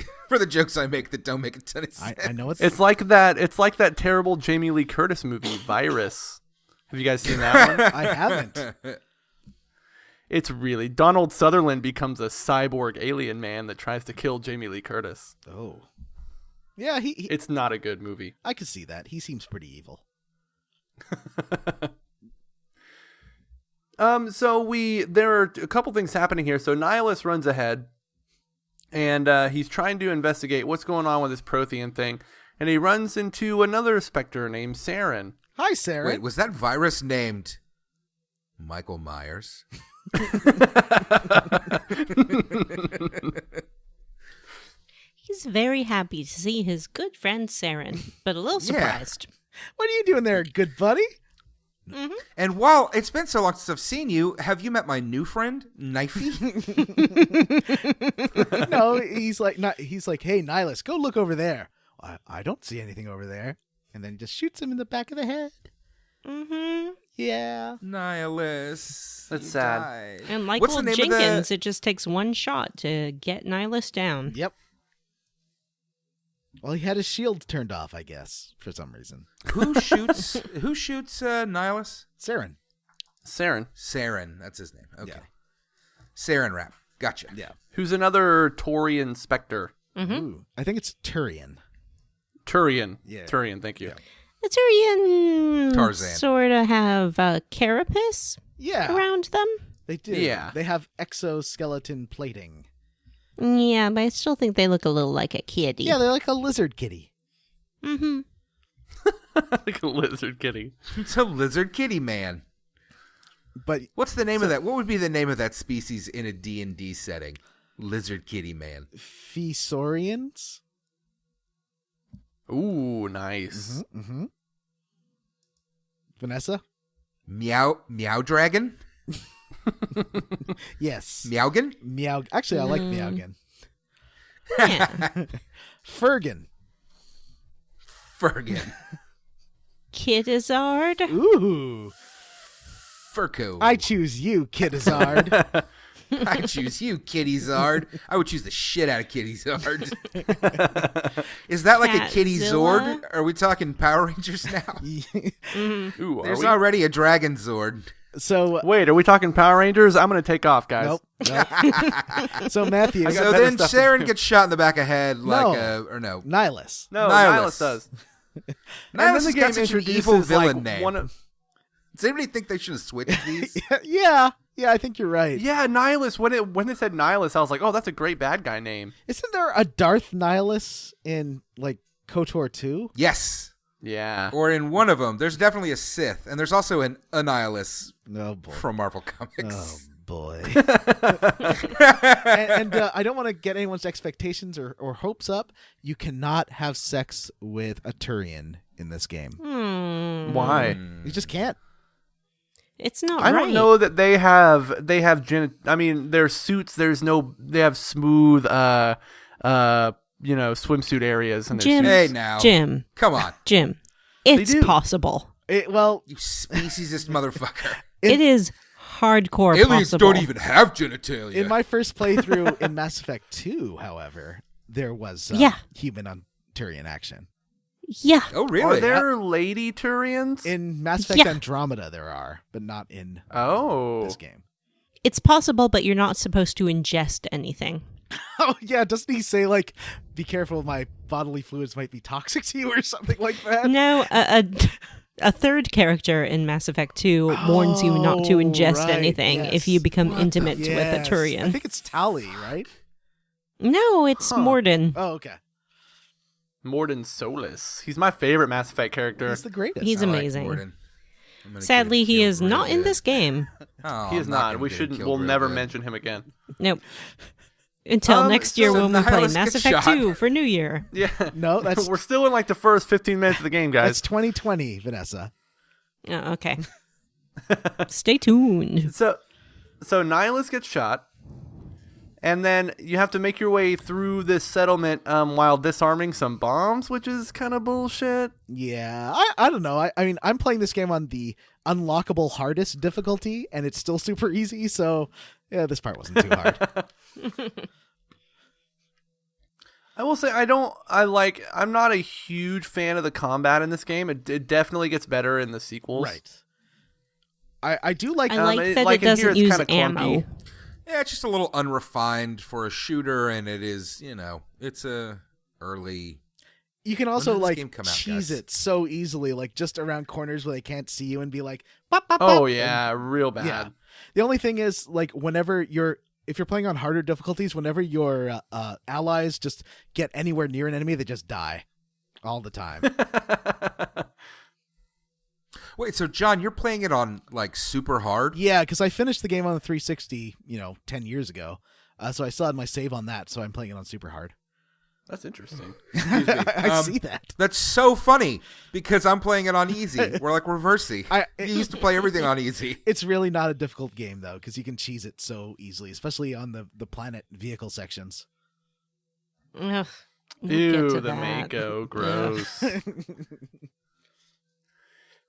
I make that don't make a ton of sense. I know It's like that terrible Jamie Lee Curtis movie, Virus. Have you guys seen that one? I haven't. It's really Donald Sutherland becomes a cyborg alien man that tries to kill Jamie Lee Curtis. Oh, yeah. He It's not a good movie. I could see that. He seems pretty evil. So there are a couple things happening here. So Nihilus runs ahead, and he's trying to investigate what's going on with this Prothean thing, and he runs into another Spectre named Saren. Hi, Sarah. Wait, was that virus named Michael Myers? He's very happy to see his good friend Saren, but a little Yeah. surprised. What are you doing there, good buddy? And while it's been so long since I've seen you, have you met my new friend, Knifey? No, he's like, hey, Nihilus, go look over there. I don't see anything over there. And then he just shoots him in the back of the head. Mm-hmm. Yeah. Nihilus. That's you sad. died. And like What's the old name of the- Jenkins, it just takes one shot to get Nihilus down. Yep. Well, he had his shield turned off, I guess, for some reason. Who shoots Nihilus? Saren. Saren, Saren, that's his name. Okay. Yeah. Saren rap. Gotcha. Yeah. who's another Turian Spectre. Ooh, I think it's Turian. Turian. Yeah. Turian, thank you. Yeah. The Turian Tarzan. sort of have a carapace Yeah, around them. they do. Yeah. They have exoskeleton plating. Yeah, but I still think they look a little like a kitty. Yeah, they're like a lizard kitty. Mm-hmm. Like a lizard kitty. It's a lizard kitty man. But What's the name of that? What would be the name of that species in a D&D setting? Lizard kitty man. Fesorians. Ooh, nice. Mm-hmm. Vanessa? Meow dragon? Yes. Meowgan? Meow. Actually, I like Meowgan. Yeah. Fergan. Fergan. Kittizard. Ooh. Furco. I choose you, Kittizard. I choose you, Kittizard. I would choose the shit out of Kittizard. Is that like a Kitty Catzilla? Zord? Are we talking Power Rangers now? Ooh, are There's we? already a Dragon Zord. So Wait, are we talking Power Rangers? I'm gonna take off, guys. nope. So Matthew, got So better then stuff to Saren do. gets shot in the back of head like No. or no. Nihilus. No, Nihilus. Nihilus does. Nihilus And then has the got game such an introduces evil villain like name. one of. Does anybody think they should have switched these? Yeah, I think you're right. Yeah, Nihilus. When it said Nihilus, I was like, oh, that's a great bad guy name. Isn't there a Darth Nihilus in like KOTOR 2? Yes. Yeah. Or in one of them, there's definitely a Sith, and there's also an Annihilus Oh boy. from Marvel Oh Comics. boy. and I don't want to get anyone's expectations or hopes up. You cannot have sex with a Turian in this game. Why? You just can't. It's not I right. don't know that they have I mean, their suits. They have smooth swimsuit areas and their Jim. suits. Hey, now. Jim. Come on. Jim. It's do. possible. Well, You speciesist motherfucker. It is hardcore Aliens possible. don't even have genitalia. in my first playthrough in Mass Effect 2, however, there was Yeah. human on Turian action. Yeah. Oh, really? Are there lady Turians? In Mass Effect Yeah. Andromeda, there are, but not in Oh. this game. It's possible, but you're not supposed to ingest anything. Oh yeah, doesn't he say like, "Be careful, my bodily fluids might be toxic to you" or something like that? No, a third character in Mass Effect 2 warns you not to Oh, ingest right, anything yes. if you become intimate with a Yes. I Turian. think it's Tali, right? No, it's Morden. Oh, okay. Morden Solus. He's my favorite Mass Effect character. He's the greatest. He's I like amazing. Morden. I'm gonna Sadly, get he him is real not in good. this game. Oh, He is I'm not. gonna We get him shouldn't. killed We'll real never good. mention him again. Nope. Until next year so when we play Nihilus Mass gets Effect shot. 2 for New Year. Yeah. No, that's We're still in like the first 15 minutes of the game, that's guys. 2020, Vanessa. Oh, okay. Stay tuned. So Nihilus gets shot, and then you have to make your way through this settlement while disarming some bombs, which is kind of bullshit. Yeah, I don't know. I mean, I'm playing this game on the unlockable hardest difficulty, and it's still super easy. So yeah, this part wasn't too hard. I will say I'm not a huge fan of the combat in this game. It definitely gets better in the sequels. Right. I do like. I like that like it in here doesn't it's use kinda ammo. clunky. Yeah, it's just a little unrefined for a shooter, and it is, it's a early. You can also When did this like game come out, cheese guys? it so easily, like just around corners where they can't see you, and be like, "Bop, bop, Oh bop," yeah, real bad. Yeah. The only thing is, like, if you're playing on harder difficulties, whenever your allies just get anywhere near an enemy, they just die all the time. Wait, so John, you're playing it on like super hard? Yeah, because I finished the game on the 360, 10 years ago. So I still had my save on that, so I'm playing it on super hard. That's interesting. Excuse me. I see that. That's so funny because I'm playing it on easy. We're like reversey. You used to play everything on easy. It's really not a difficult game, though, because you can cheese it so easily, especially on the planet vehicle sections. Ugh, we'll get Ew, to the that. Mako, gross.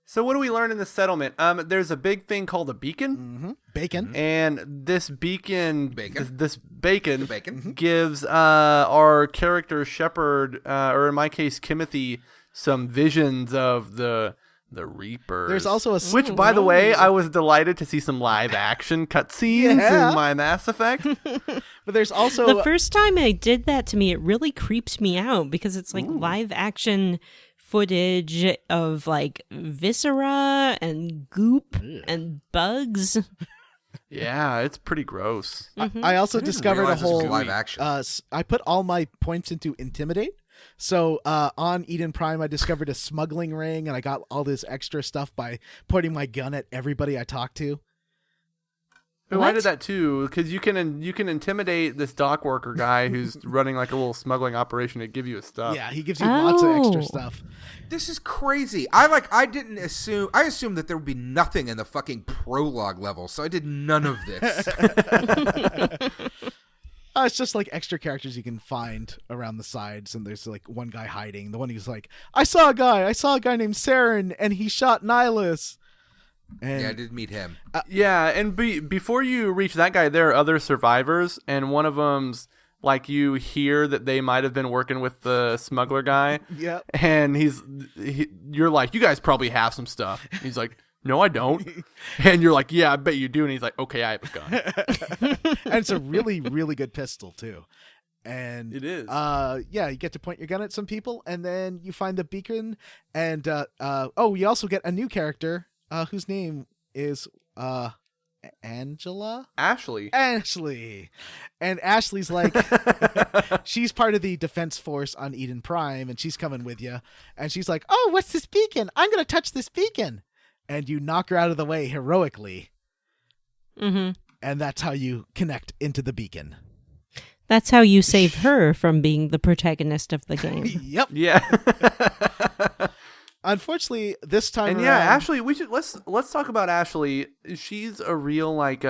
So what do we learn in the settlement? There's a big thing called a beacon. Mm-hmm. Bacon. And this beacon, Bacon. this bacon, The bacon. gives our character Shepard, or in my case, Kimothy, some visions of the Reapers. There's also a which, by the way, I was delighted to see some live action cutscenes Yeah. in my Mass Effect. But there's also The first time I did that to me, it really creeps me out because it's like live action footage of like viscera and goop and bugs. Yeah, it's pretty gross. I also didn't discovered a realize this whole was live action. I put all my points into Intimidate. So on Eden Prime, I discovered a smuggling ring, and I got all this extra stuff by pointing my gun at everybody I talked to. I What? did that too, because you can intimidate this dock worker guy who's running like a little smuggling operation to give you his stuff. Yeah, he gives you lots of extra Oh. stuff. This is crazy. I assumed that there would be nothing in the fucking prologue level, so I did none of this. It's just like extra characters you can find around the sides, and there's like one guy hiding. The one who's like, I saw a guy named Saren, and he shot Nihilus. And Yeah, I did meet him. Yeah, and before you reach that guy, there are other survivors, and one of them's like you hear that they might have been working with the smuggler guy. Yep. And you're like, you guys probably have some stuff. He's like, no, I don't. And you're like, yeah, I bet you do. And he's like, okay, I have a gun. and it's a really, really good pistol too. And It is. Yeah, you get to point your gun at some people, and then you find the beacon, and you also get a new character whose name is Angela? Ashley. Ashley. And Ashley's like, she's part of the defense force on Eden Prime, and she's coming with you. And she's like, oh, what's this beacon? I'm going to touch this beacon. And you knock her out of the way heroically. Mm-hmm. And that's how you connect into the beacon. That's how you save her from being the protagonist of the game. Yep. Yeah. Unfortunately, this time And around, yeah, Ashley, let's talk about Ashley. She's a real like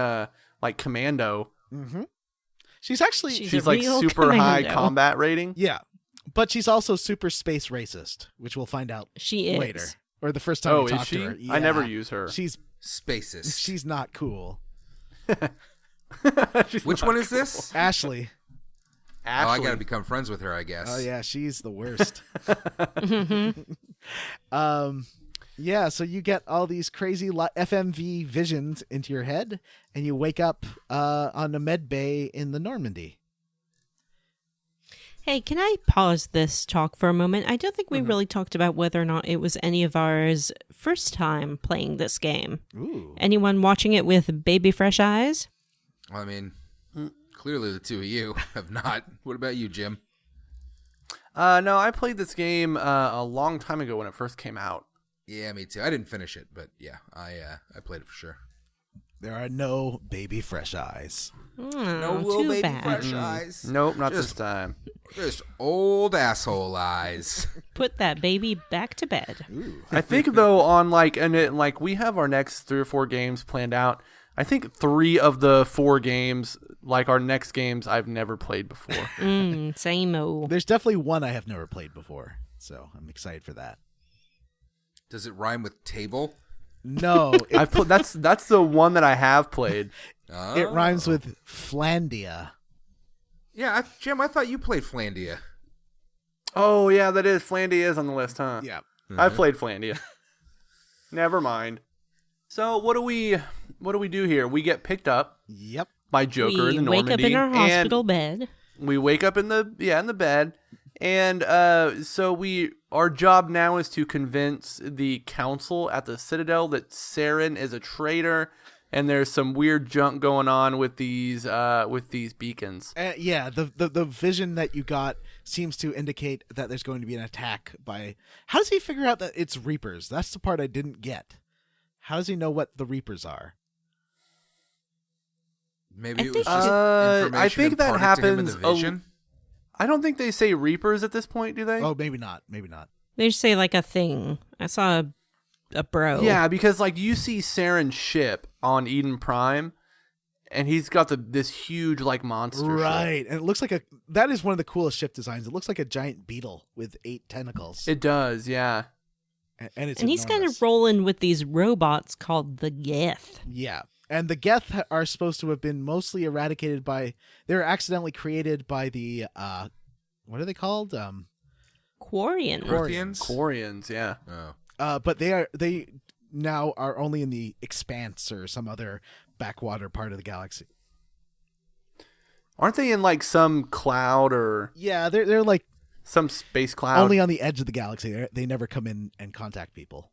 commando. Mm-hmm. She's actually She's a like real super high commando. combat rating. yeah, but she's also super space racist, which we'll find out She is. later, or the first time Oh, we is talk she? to her. I never Yeah. use her. She's Spaces. not cool. She's Which not one is cool. this? Ashley. Ashley. Oh, I gotta become friends with her, I guess. Oh yeah, she's the worst. Mm-hmm. Yeah, so you get all these crazy FMV visions into your head, and you wake up on a med bay in the Normandy. Hey, can I pause this talk for a moment? I don't think we really talked about whether or not it was any of ours first time playing this game. Ooh. Anyone watching it with baby fresh eyes? Well, I mean, clearly the two of you have not. What about you, Jim? No, I played this game a long time ago when it first came out. Yeah, me too. I didn't finish it, but yeah, I played it for sure. There are no baby fresh eyes. Oh, too bad. fresh eyes. Nope, not this Just- time. Just old asshole eyes. Put that baby back to bed. I think though on we have our next 3 or 4 games planned out. I think 3 of the 4 games, like our next games, I've never played before. Same-o. There's definitely one I have never played before, so I'm excited for that. Does it rhyme with table? No, I've put that's the one that I have played. Oh. it rhymes with Flandia. Yeah, Jim, I thought you played Flandia. Oh yeah, that is Flandia is on the list, huh? Yeah. I've played Flandia. Never mind. So what do we do here? We get picked up Yep. by Joker in the We wake up Normandy, in our and hospital bed. we wake up in the bed, and so our job now is to convince the council at the Citadel that Saren is a traitor, and there's some weird junk going on with these beacons. Yeah, the vision that you got seems to indicate that there's going to be an attack by... How does he figure out that it's Reapers? That's the part I didn't get. How does he know what the Reapers are? Maybe I it was think- just information I think that imparted to him in happens the vision. I don't think they say Reapers at this point, do they? Oh, maybe not. Maybe not. They just say like a thing. I saw a bro. Yeah, because like you see Saren's ship on Eden Prime, and he's got this huge like monster ship. Right. And it looks like that is one of the coolest ship designs. It looks like a giant beetle with 8 tentacles. It does, yeah. And it's And he's kind enormous. of rolling with these robots called the Geth. Yeah. And the Geth are supposed to have been mostly eradicated by... They were accidentally created by the... what are they called? Quarian. Earthians? Quarians, yeah. Oh. But they now are only in the Expanse or some other backwater part of the galaxy. Aren't they in like some cloud or Yeah, they're like some space cloud? only on the edge of the galaxy. They never come in and contact people.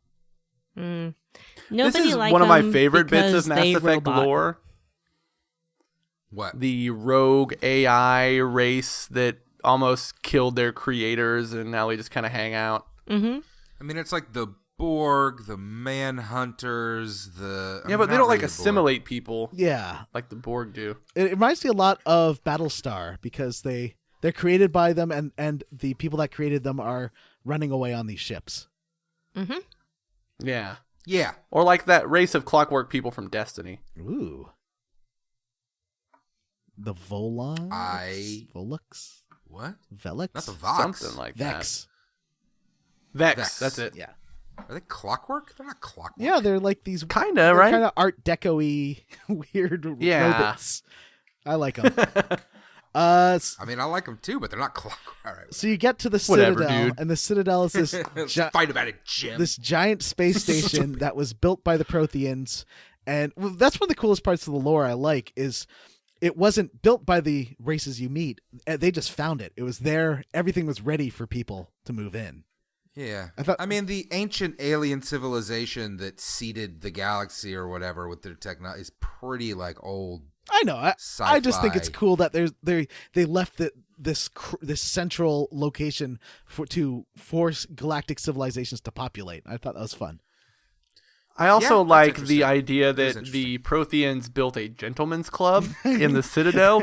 Mm. This Nobody is like one of my them favorite bits because of Mass they Effect robot. lore. What? The rogue AI race that almost killed their creators, and now we just kind of hang out. Mm-hmm. I mean, it's like the Borg, the Manhunters, the... Yeah, but they don't like assimilate people Yeah. like the Borg do. It reminds me a lot of Battlestar because they're created by them and the people that created them are running away on these ships. Mm-hmm. Yeah. Yeah. Or like that race of clockwork people from Destiny. Ooh. The Volons? Volux? What? Velix? Not the Vox. Something like Vex. that. Vex. Vex. That's it. Yeah. Are they clockwork? They're not clockwork. Yeah, they're like these Kinda, right? kind of Art Deco-y weird Yeah. robots. I like them. I mean, I like them too, but they're not clockwork. All right. So you get to the Whatever, Citadel, dude. and the Citadel is this Let's fight about it, Jim. this giant space station that was built by the Protheans, and that's one of the coolest parts of the lore I like is it wasn't built by the races you meet. They just found it. It was there. Everything was ready for people to move in. Yeah. I mean, the ancient alien civilization that seeded the galaxy or whatever with their technology is pretty, like, old. I know. I just think it's Sci-fi. cool that they left this central location to force galactic civilizations to populate. I thought that was fun. I also that's like interesting. the idea That is that the Protheans built a gentleman's club in the Citadel,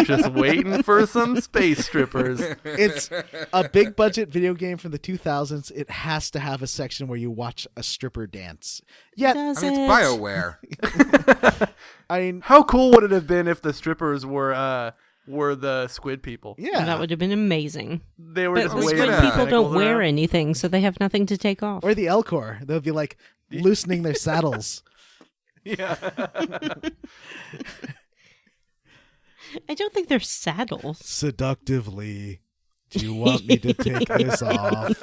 just waiting for some space strippers. It's a big budget video game from the 2000s. It has to have a section where you watch a stripper dance. Yet, Does I mean, it? it's BioWare. I mean, How cool would it have been if the strippers were the squid people? yeah. That would have been amazing. They were But just the waving squid gonna- people don't tentacles wear around. anything, so they have nothing to take off. Or the Elcor. They'll be like loosening their saddles. Yeah. I don't think they're saddles. Seductively. Do you want me to take this off?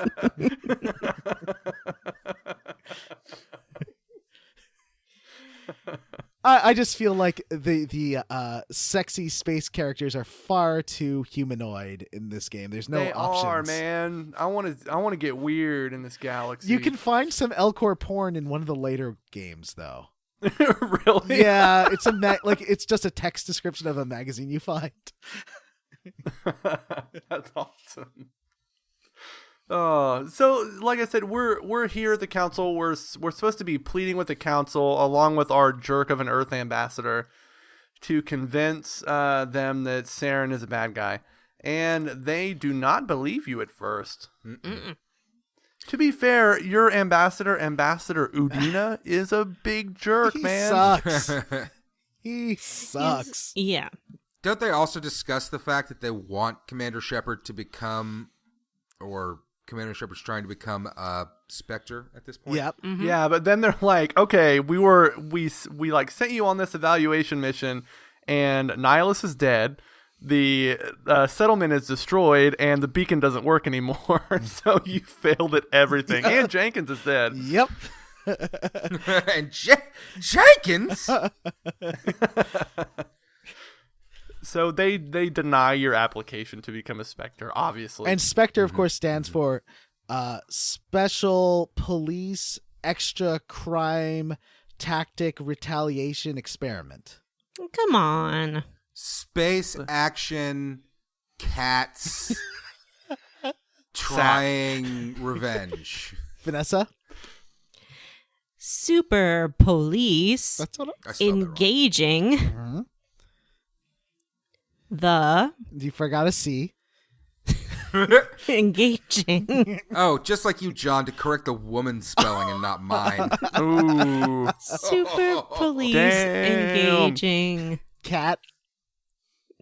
I just feel like the sexy space characters are far too humanoid in this game. There's no They options. are, man. I want to get weird in this galaxy. You can find some Elcor porn in one of the later games, though. really? Yeah, it's it's just a text description of a magazine you find. That's awesome. So like I said, we're here at the council. We're supposed to be pleading with the council along with our jerk of an Earth ambassador to convince them that Saren is a bad guy, and they do not believe you at first. Mm-mm. To be fair, your Ambassador Udina is a big jerk, He man. sucks. He sucks. Yeah. Don't they also discuss the fact that they want Commander Shepard to become, or Commander Shepard's trying to become a Spectre at this point? Yep. Mm-hmm. Yeah, but then they're like, okay, we like sent you on this evaluation mission, and Nihilus is dead. The settlement is destroyed, and the beacon doesn't work anymore. So you failed at everything. And Jenkins is dead. Yep. And Jenkins? So they deny your application to become a Spectre, obviously. And Spectre, of course, stands for Special Police Extra Crime Tactic Retaliation Experiment. Come on. Space action cats trying revenge. Vanessa? Super police That's what I spelled it wrong. engaging Mhm. the You forgot a C. engaging Oh, just like you, John, to correct the woman's spelling and not mine. Ooh. super police Damn. engaging. Cat.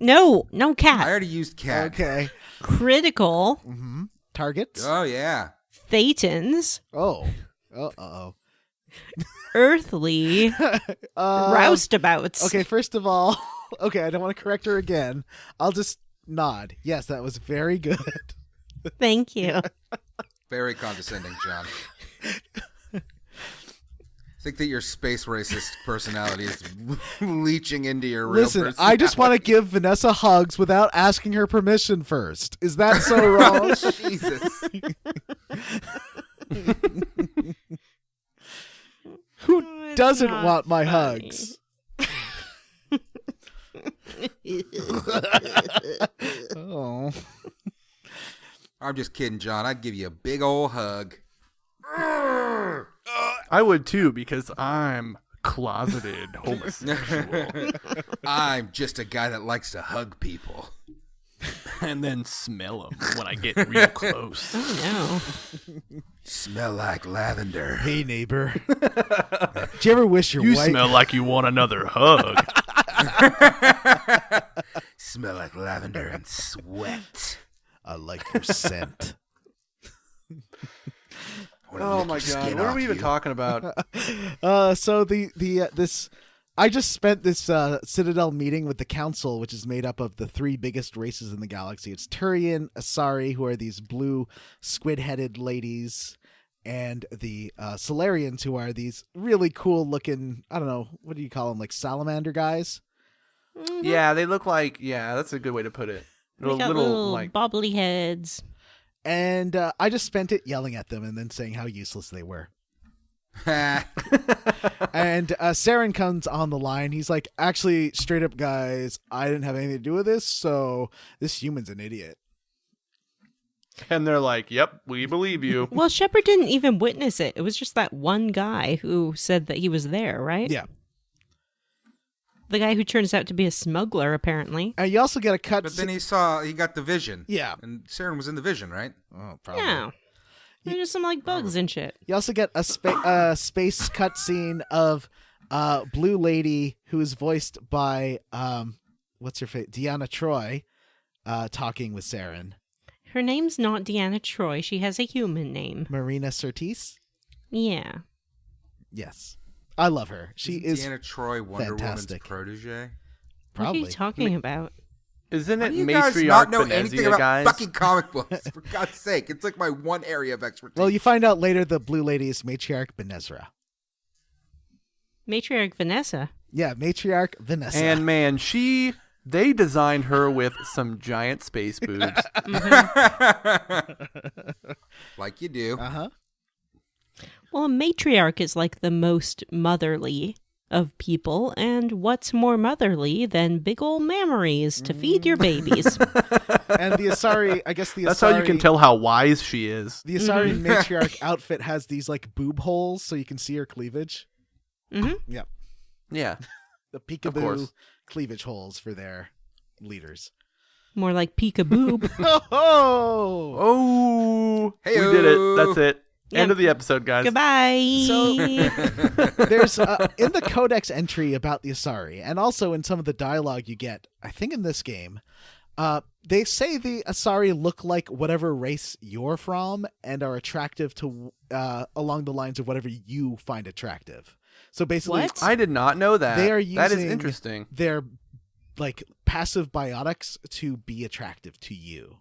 No I cat. already used cat. Okay. Critical Mm-hmm. Targets. Oh, yeah. thetans, Oh. Uh-oh. earthly roustabouts. Okay, first of all, okay, I don't want to correct her again. I'll just nod. Yes, that was very good. Thank you. Very condescending, John. I think that your space racist personality is leaching into your real Listen, personality. I just want to give Vanessa hugs without asking her permission first. Is that so wrong? Jesus. Who It's doesn't not want my funny. hugs? Oh. I'm just kidding, John. I'd give you a big old hug. I would too, because I'm closeted homosexual. I'm just a guy that likes to hug people. And then smell them when I get real close. Oh, no. Smell like lavender. Hey, neighbor. Do you ever wish your You wife... smell like you want another hug. Smell like lavender and sweat. I like your scent. Oh my god, what are we even talking about? So this I just spent this Citadel meeting with the Council, which is made up of the three biggest races in the galaxy. It's Turian, Asari, who are these blue squid-headed ladies, and the Solarians, who are these really cool-looking, I don't know, what do you call them, like salamander guys? Yeah, they look like, that's a good way to put it. They got little bobbly heads. And I just spent it yelling at them and then saying how useless they were. And Saren comes on the line. He's like, actually, straight up, guys, I didn't have anything to do with this, so this human's an idiot. And they're like, yep, we believe you. Well, Shepard didn't even witness it. It was just that one guy who said that he was there, right? Yeah. The guy who turns out to be a smuggler, apparently. And you also get a cut. But then he got the vision. Yeah. And Saren was in the vision, right? Oh, probably. Yeah. There's just some like bugs and shit. You also get a space cutscene of Blue Lady, who is voiced by what's her face, Deanna Troi, talking with Saren. Her name's not Deanna Troi. She has a human name. Marina Sirtis. Yeah. Yes, I love her. She is Deanna Troi Wonder fantastic. Woman's protege. Probably. What are you talking about? Isn't How it do you guys not Matriarch know anything Benezia, about guys? fucking comic books? For God's sake, it's like my one area of expertise. Well, you find out later the Blue Lady is Matriarch Benezra. Matriarch Vanessa. Yeah, Matriarch Vanessa. And man, they designed her with some giant space boobs. Like you do. Uh-huh. Well, a matriarch is like the most motherly of people, and what's more motherly than big ol' mammaries to feed your babies? And the Asari, I guess That's how you can tell how wise she is. The Asari Matriarch outfit has these like boob holes so you can see her cleavage. Mm-hmm. Yep. Yeah. The Of course. peekaboo cleavage holes for their leaders. More like peekaboo. Oh! Oh, Hey-o. we did it. That's it. Yep. End of the episode, guys. Goodbye. So there's in the codex entry about the Asari, and also in some of the dialogue you get, I think in this game, they say the Asari look like whatever race you're from and are attractive to along the lines of whatever you find attractive. So basically, What? I did not know that. They are that is using interesting. their like passive biotics to be attractive to you.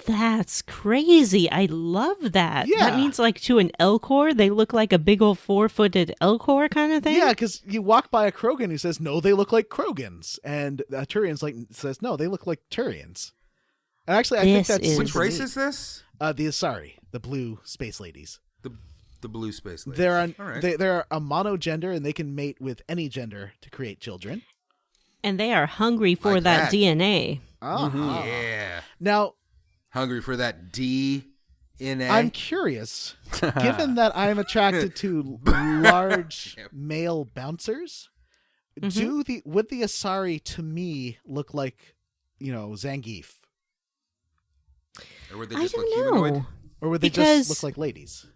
That's crazy. I love that. Yeah. That means like to an Elcor, they look like a big old 4-footed Elcor kind of thing? Yeah, because you walk by a Krogan who says, no, they look like Krogans. And a Turian's like says, no, they look like Turians. And actually, I think This that's is- Which super race neat. is this? The Asari, the blue space ladies. The blue space ladies. All right. They're a monogender, and they can mate with any gender to create children. And they are hungry for Like that that. DNA. Uh-huh. Yeah. Now, Hungry for that DNA. I'm curious, given that I'm attracted to large male bouncers, would the Asari to me look like, Zangief? Or would they I just look don't humanoid? know. Or would they Because- just look like ladies?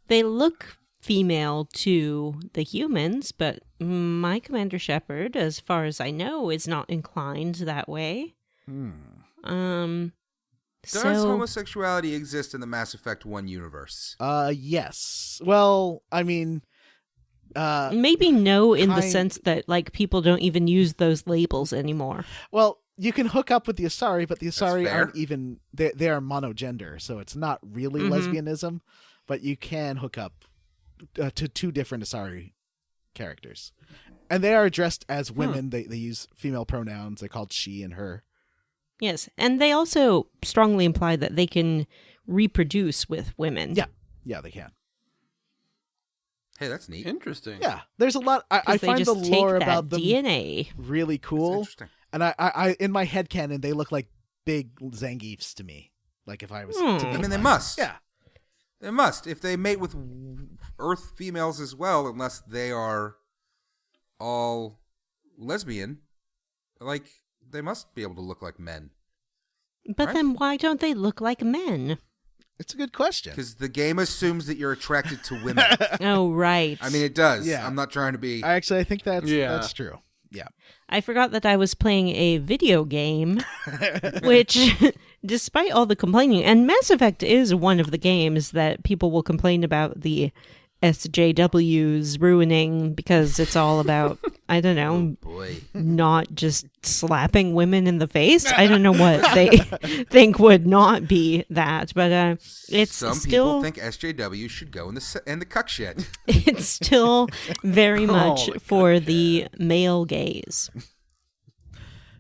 They look female to the humans, but my Commander Shepard, as far as I know, is not inclined that way. Does So homosexuality exist in the Mass Effect 1 universe? Yes. Well, I mean, maybe no in the kind- sense that like people don't even use those labels anymore. well, you can hook up with the Asari, but the Asari fair. aren't even, they are monogender, so it's not really lesbianism, but you can hook up to two different Asari characters. And they are addressed as women. They use female pronouns. They're called she and her. Yes, and they also strongly imply that they can reproduce with women. Yeah, they can. Hey, that's neat. Interesting. Yeah, there's a lot. I 'Cause they find the just take lore that about them DNA. really That's cool. interesting. And I in my headcanon, they look like big Zangiefs to me. Like if I was to Hmm. name I mean, they one. must. Yeah. They must. If they mate with Earth females as well, unless they are all lesbian, like, they must be able to look like men. But Right? then why don't they look like men? It's a good question. Because the game assumes that you're attracted to women. Oh, right. I mean, it does. Yeah. I'm not trying to be... I think that's Yeah. true. Yeah. I forgot that I was playing a video game, which, despite all the complaining, and Mass Effect is one of the games that people will complain about the SJWs ruining because it's all about, I don't know, Boy. not just slapping women in the face. I don't know what they think would not be that, but it's Some still people think SJW should go in the Cuckshed. it's still very much the for the male gaze.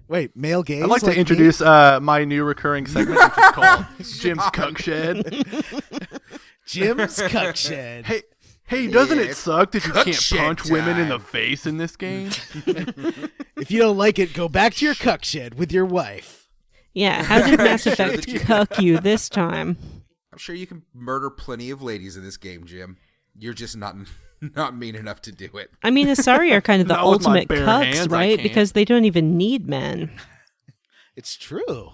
Wait, male gaze? I'd like to me? introduce my new recurring segment, which is called Jim's Cuckshed. Jim's Cuckshed. Hey, doesn't it it's suck that you can't Cuckshed punch women in the time. face in this game? If you don't like it, go back to your Cuckshed with your wife. Yeah, how did Mass Show Effect that you- cuck you this time? I'm sure you can murder plenty of ladies in this game, Jim. You're just not mean enough to do it. I mean, Asari are kind of the Not with my ultimate bare cucks, hands, I right? can't. Because they don't even need men. It's true.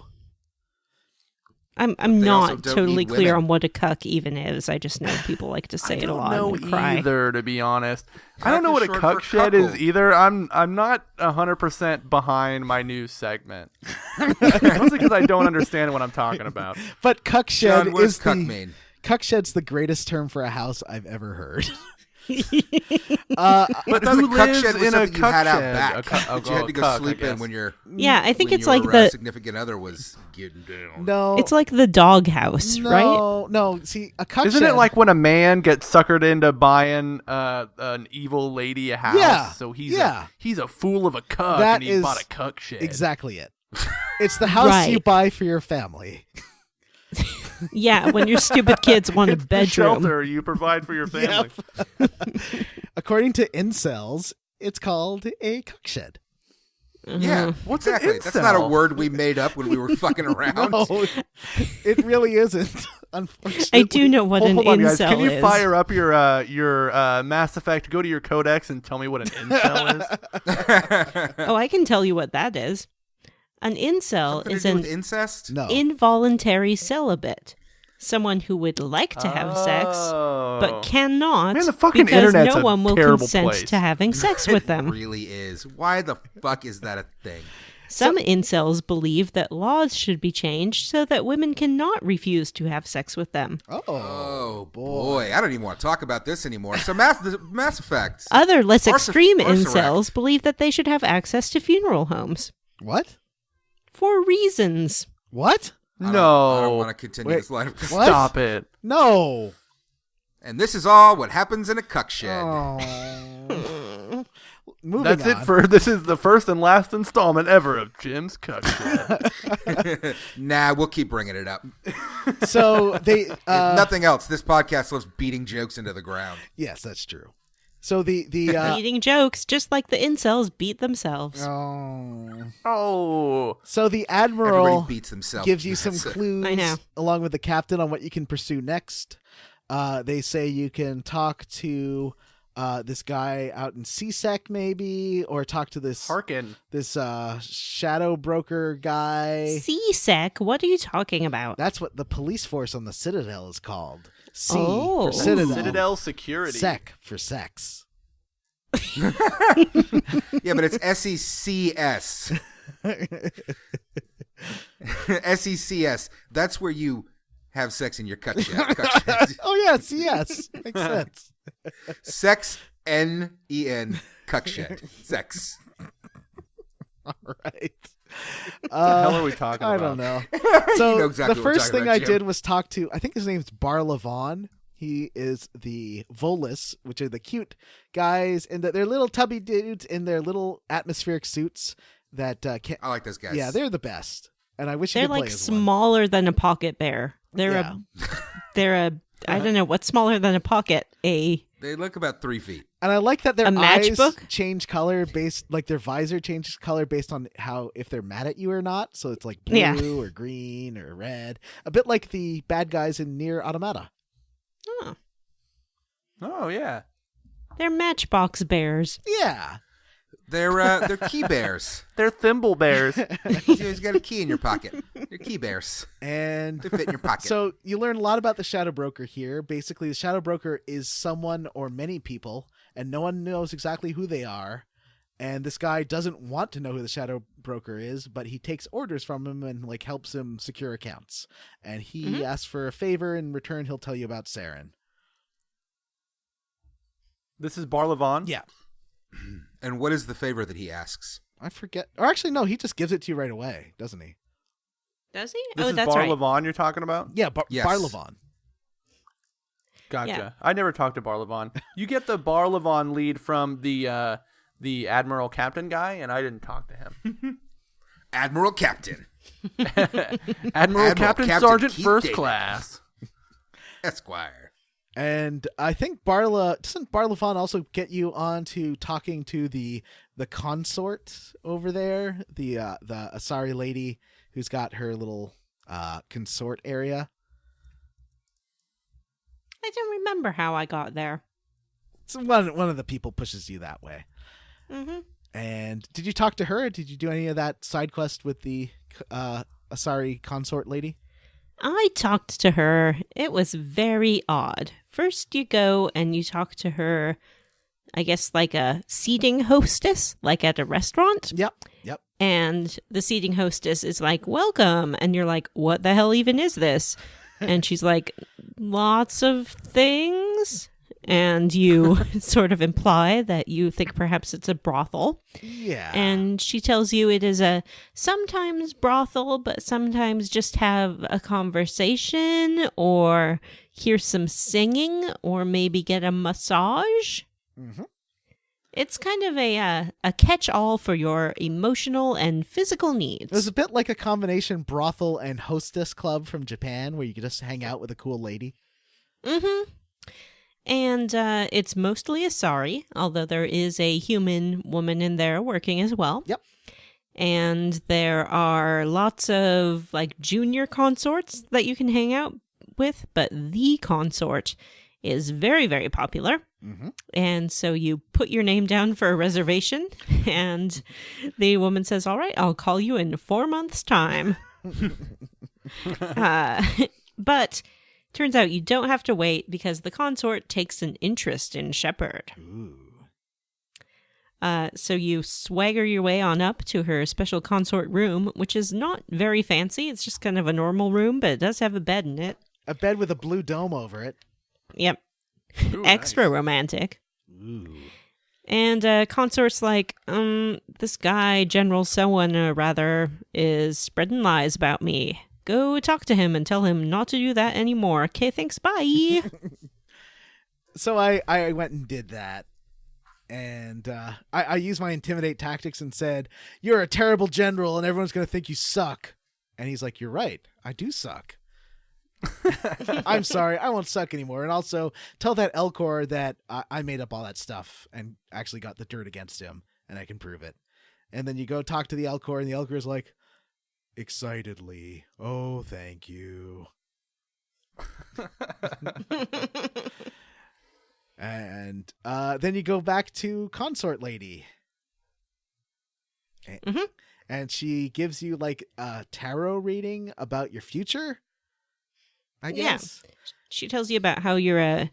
I'm They also not don't totally need clear women. on what a cuck even is. I just know people like to say I it a don't lot know and cry. either, to be honest. I Cuck don't know is what a short for cuckshed is cuckold. either. I'm not 100% behind my new segment. Mostly because I don't understand what I'm talking about. But Cuckshed John, what is does cuck the mean? Cuckshed's the greatest term for a house I've ever heard. But I thought who the lives cuckshed was in a something you had out cuckshed? back. A cu- that you had to go cuck, I sleep in guess. when your Yeah, I think it's like your the significant other was getting down. No. it's like the doghouse, right? No. See, a Cuckshed. Isn't it like when a man gets suckered into buying an evil lady a house? Yeah, So he's yeah. he's a fool of a cuck, That and he is bought a cuck shed. exactly it? It's the house you Right. buy for your family. Yeah, when your stupid kids want a It's the bedroom. shelter you provide for your family. According to incels, it's called a Cuckshed. Yeah, What's an exactly. That's not a incel? word we made up when we were fucking around. No, it really isn't. Unfortunately, I do know what an Hold on, guys. incel Can you is. fire up your Mass Effect? Go to your codex and tell me what an incel is. Oh, I can tell you what that is. An incel Something to is do an with incest? No. involuntary celibate. Someone who would like to have sex, but Oh. cannot Man, the fucking because internet's no a one will terrible consent place. to having sex with them. It really is. Why the fuck is that a thing? Some incels believe that laws should be changed so that women cannot refuse to have sex with them. Oh boy, I don't even want to talk about this anymore. So Mass Effect. Other less extreme Arsurect. incels believe that they should have access to funeral homes What? for reasons. What? I don't No. want to continue Wait, this line of what? Stop it. No. And this is all what happens in a cuckshed. Oh. Moving That's on. it for this is the first and last installment ever of Jim's Cuckshed. Nah, we'll keep bringing it up. So they. If nothing else, this podcast loves beating jokes into the ground. Yes, that's true. So the Eating jokes, just like the incels beat themselves. oh. Oh. So the Everybody admiral beats themselves. gives you some That's it. clues I know. along with the captain on what you can pursue next. They say you can talk to this guy out in CSEC maybe, or talk to this Harkin. shadow broker guy. CSEC, what are you talking about? That's what the police force on the Citadel is called. C Oh. for Citadel. Citadel Security. Sec for sex. Yeah, but it's SECS. SECS. That's where you have sex in your cuckshed. Oh yes, yes, makes sense. Sex, N-E-N, cuckshed. Sex. All right. What the hell are we talking I about? don't know. So know exactly the what we're first talking thing about, I Jim. did was talk to, I think his name's Bar Levon. He is the Volus, which are the cute guys, and they're little tubby dudes in their little atmospheric suits that can't. I like those guys. Yeah, they're the best, and I wish you They're could play like as one. smaller than a pocket bear. They're I don't know what's smaller than a pocket. They look about 3 feet. And I like that their A eyes matchbook? change color based, like their visor changes color based on how, if they're mad at you or not. So it's like blue Yeah. or green or red, a bit like the bad guys in Nier Automata. Oh, yeah. They're matchbox bears. Yeah. They're key bears. They're thimble bears. You always got a key in your pocket. They're key bears. And They fit in your pocket. so you learn a lot about the Shadow Broker here. Basically, the Shadow Broker is someone or many people, and no one knows exactly who they are. And this guy doesn't want to know who the Shadow Broker is, but he takes orders from him and like helps him secure accounts. And he asks for a favor. In return, he'll tell you about Saren. This is Barlavon? Yeah. And what is the favor that he asks? I forget. Or actually, no, he just gives it to you right away, doesn't he? Does he? This is that's right. Barlavon you're talking about? Yeah, Yes. Barlavon. Gotcha. Yeah. I never talked to Barlavon. You get the Barlavon lead from the Admiral Captain guy, and I didn't talk to him. Admiral Captain. Admiral Captain Sergeant Keith First Davis. Class. Esquire. And I think doesn't Barlavon also get you on to talking to the consort over there, the Asari lady who's got her little consort area. I don't remember how I got there. So one of the people pushes you that way. Mm-hmm. And did you talk to her? Did you do any of that side quest with the Asari consort lady? I talked to her. It was very odd. First, you go and you talk to her, I guess, like a seating hostess, like at a restaurant. Yep. And the seating hostess is like, welcome. And you're like, what the hell even is this? And she's like, lots of things. And you sort of imply that you think perhaps it's a brothel. Yeah. And she tells you it is a sometimes brothel, but sometimes just have a conversation or hear some singing or maybe get a massage. Mm-hmm. It's kind of a catch-all for your emotional and physical needs. It was a bit like a combination brothel and hostess club from Japan where you could just hang out with a cool lady. Mm-hmm. And it's mostly Asari, although there is a human woman in there working as well. Yep. And there are lots of like junior consorts that you can hang out with, but the consort is very, very popular. Mm-hmm. And so you put your name down for a reservation, and the woman says, all right, I'll call you in 4 months' time. But turns out you don't have to wait because the consort takes an interest in Shepard. Ooh. So you swagger your way on up to her special consort room, which is not very fancy. It's just kind of a normal room, but it does have a bed in it. A bed with a blue dome over it. Yep. Ooh, Extra nice. romantic. Ooh. And consort's like, this guy, General so-and rather, is spreading lies about me. Go talk to him and tell him not to do that anymore. Okay, thanks, bye. So I went and did that. And I used my intimidate tactics and said, you're a terrible general and everyone's going to think you suck. And he's like, you're right. I do suck. I'm sorry. I won't suck anymore. And also tell that Elcor that I made up all that stuff and actually got the dirt against him and I can prove it. And then you go talk to the Elcor and the Elcor is like, excitedly, oh, thank you. And then you go back to consort lady. Mhm. And she gives you like a tarot reading about your future, I guess. She tells you about how you're a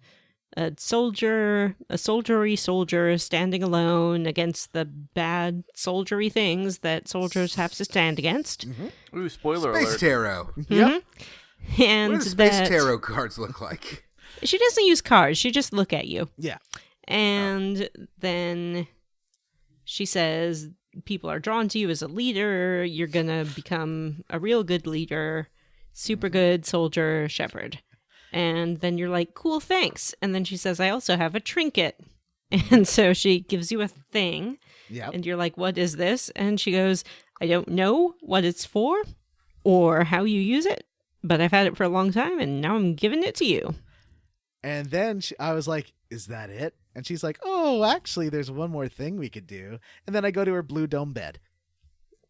soldier, a soldiery soldier standing alone against the bad soldiery things that soldiers have to stand against. Ooh, spoiler Space alert. tarot. Yep. And What do space that tarot cards look like? she doesn't use cards. She just look at you. Yeah. And then she says people are drawn to you as a leader. You're going to become a real good leader, super good soldier, shepherd. And then you're like, cool, thanks. And then she says, I also have a trinket. And so she gives you a thing. Yep. And you're like, what is this? And she goes, I don't know what it's for or how you use it, but I've had it for a long time and now I'm giving it to you. And then I was like, is that it? And she's like, oh, actually, there's one more thing we could do. And then I go to her blue dome bed.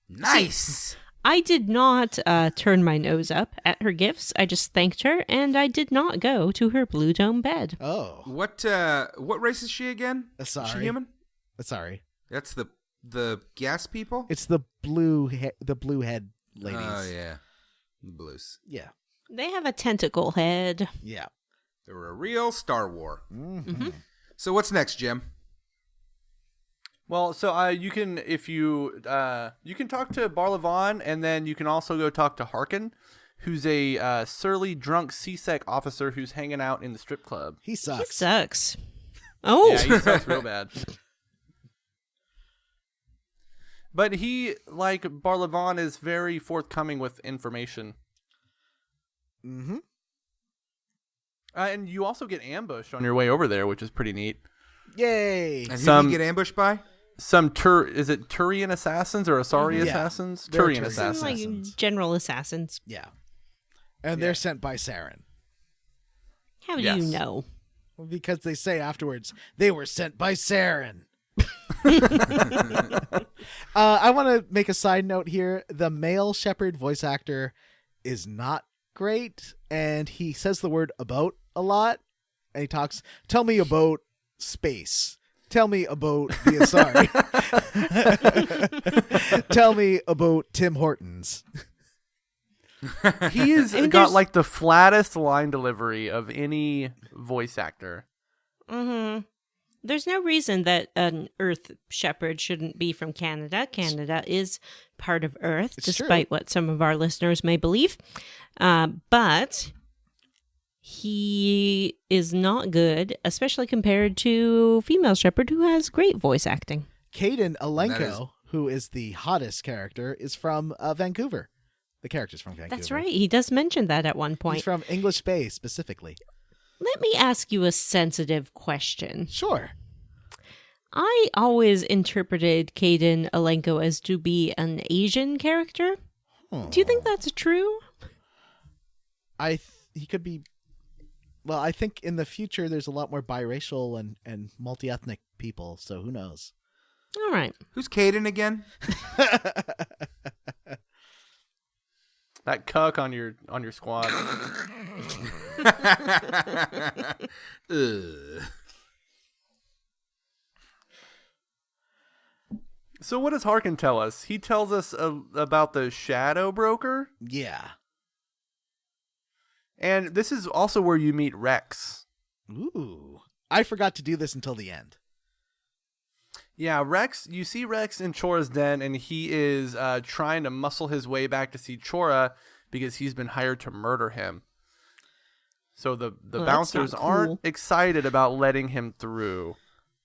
Nice. I did not turn my nose up at her gifts. I just thanked her, and I did not go to her blue dome bed. Oh. What race is she again? Asari. Is she human? Sorry. That's the gas people? It's the blue head ladies. Oh, yeah. The blues. Yeah. They have a tentacle head. Yeah. They were a real Star War. Mm-hmm. So what's next, Jim? Well, so you can talk to Barlavon, and then you can also go talk to Harkin, who's a surly, drunk C-Sec officer who's hanging out in the strip club. He He sucks. sucks. Oh. Yeah, he sucks real bad. But he, like Barlavon, is very forthcoming with information. Mm-hmm. And you also get ambushed on your way over there, which is pretty neat. Yay. And who did you get ambushed by? Some is it Turian assassins or Asari Yeah. assassins? They're Turian Turian assassins. Like Assassins. general assassins. Yeah. And they're sent by Saren. How do Yes. you know? Because they say afterwards, they were sent by Saren. I want to make a side note here. The male Shepherd voice actor is not great, and he says the word about a lot, and he talks, tell me about space. Tell me about the Asari. Tell me about Tim Hortons. He's And got there's- like the flattest line delivery of any voice actor. Mm-hmm. There's no reason that an Earth Shepherd shouldn't be from Canada. Canada is part of Earth, It's despite what some of our listeners may believe. But he is not good, especially compared to female Shepherd, who has great voice acting. Caden That Alenko, who is the hottest character, is from Vancouver. The character's from Vancouver. That's right. He does mention that at one point. He's from English Bay, specifically. Let me ask you a sensitive question. Sure. I always interpreted Caden Alenko as to be an Asian character. Do you think that's true? He could be. Well, I think in the future there's a lot more biracial and multi-ethnic people, so who knows? All right. Who's Caden again? That cuck on your squad. Ugh. So what does Harkin tell us? He tells us about the Shadow Broker, Yeah. and this is also where you meet Rex. Ooh. I forgot to do this until the end. Yeah, Rex. You see Rex in Chora's den, and he is trying to muscle his way back to see Chora because he's been hired to murder him. So the Well, that's bouncers not cool. aren't excited about letting him through.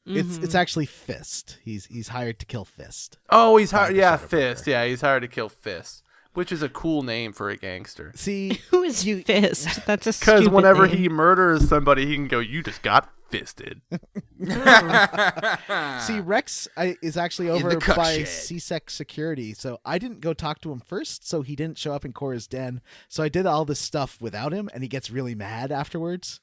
It's actually Fist. He's hired to kill Fist. Oh, he's hired. By the Yeah, Shadow Fist. Broker. Yeah, he's hired to kill Fist, which is a cool name for a gangster. See, Who is Fist? That's a Because stupid whenever name. he murders somebody, he can go, "You just got fisted." see, Rex is actually In the over by Cuckshed. C-Sec security, so I didn't go talk to him first, so he didn't show up in Cora's den. So I did all this stuff without him, and he gets really mad afterwards.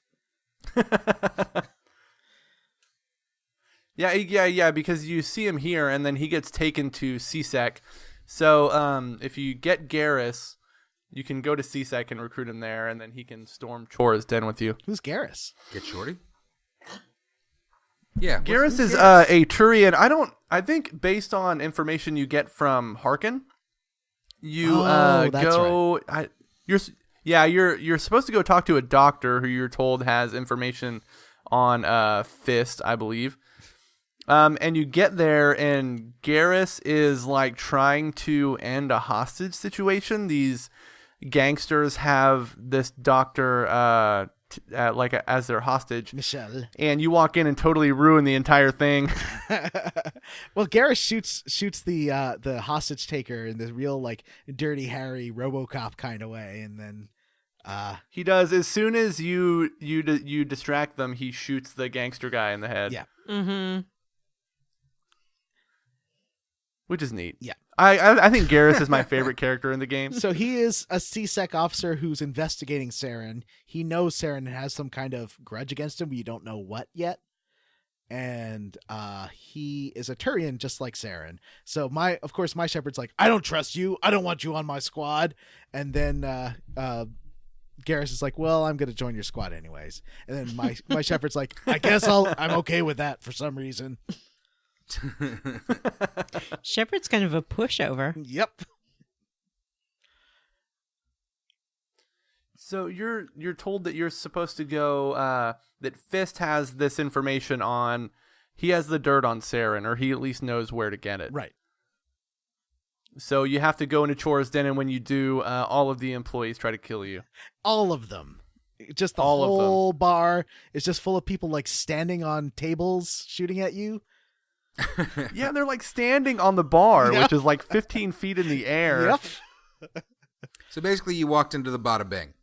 Yeah, because you see him here, and then he gets taken to C-Sec. So if you get Garrus, you can go to C-Sec and recruit him there, and then he can storm Chora's den with you. Who's Garrus? Get Shorty? Yeah. Garrus who's is Garrus? a Turian. I think based on information you get from Harkin, you that's go. You're supposed to go talk to a doctor who you're told has information on Fist, I believe. And you get there, and Garrus is like trying to end a hostage situation. These gangsters have this doctor as their hostage, Michelle. and you walk in and totally ruin the entire thing. Well, Garrus shoots the hostage taker in this real like Dirty Harry RoboCop kind of way, and then He does. As soon as you distract them, he shoots the gangster guy in the head. Yeah. Mm-hmm. Which is neat. Yeah. I think Garrus is my favorite character in the game. So he is a C-Sec officer who's investigating Saren. He knows Saren has some kind of grudge against him, but you don't know what yet. and he is a Turian just like Saren. So my shepherd's like, I don't trust you. I don't want you on my squad. And then Garrus is like, well, I'm gonna join your squad anyways. And then my shepherd's like, I guess I'm okay with that for some reason. Shepherd's kind of a pushover. Yep. So you're told that you're supposed to go. That Fist has this information on. He has the dirt on Saren, or he at least knows where to get it. Right. So you have to go into Chora's Den, and when you do, all of the employees try to kill you. All of them. Just the All of them. whole bar is just full of people like standing on tables shooting at you. Yeah, they're like standing on the bar, Yep. which is like 15 feet in the air. Yep. So basically, you walked into the bada bing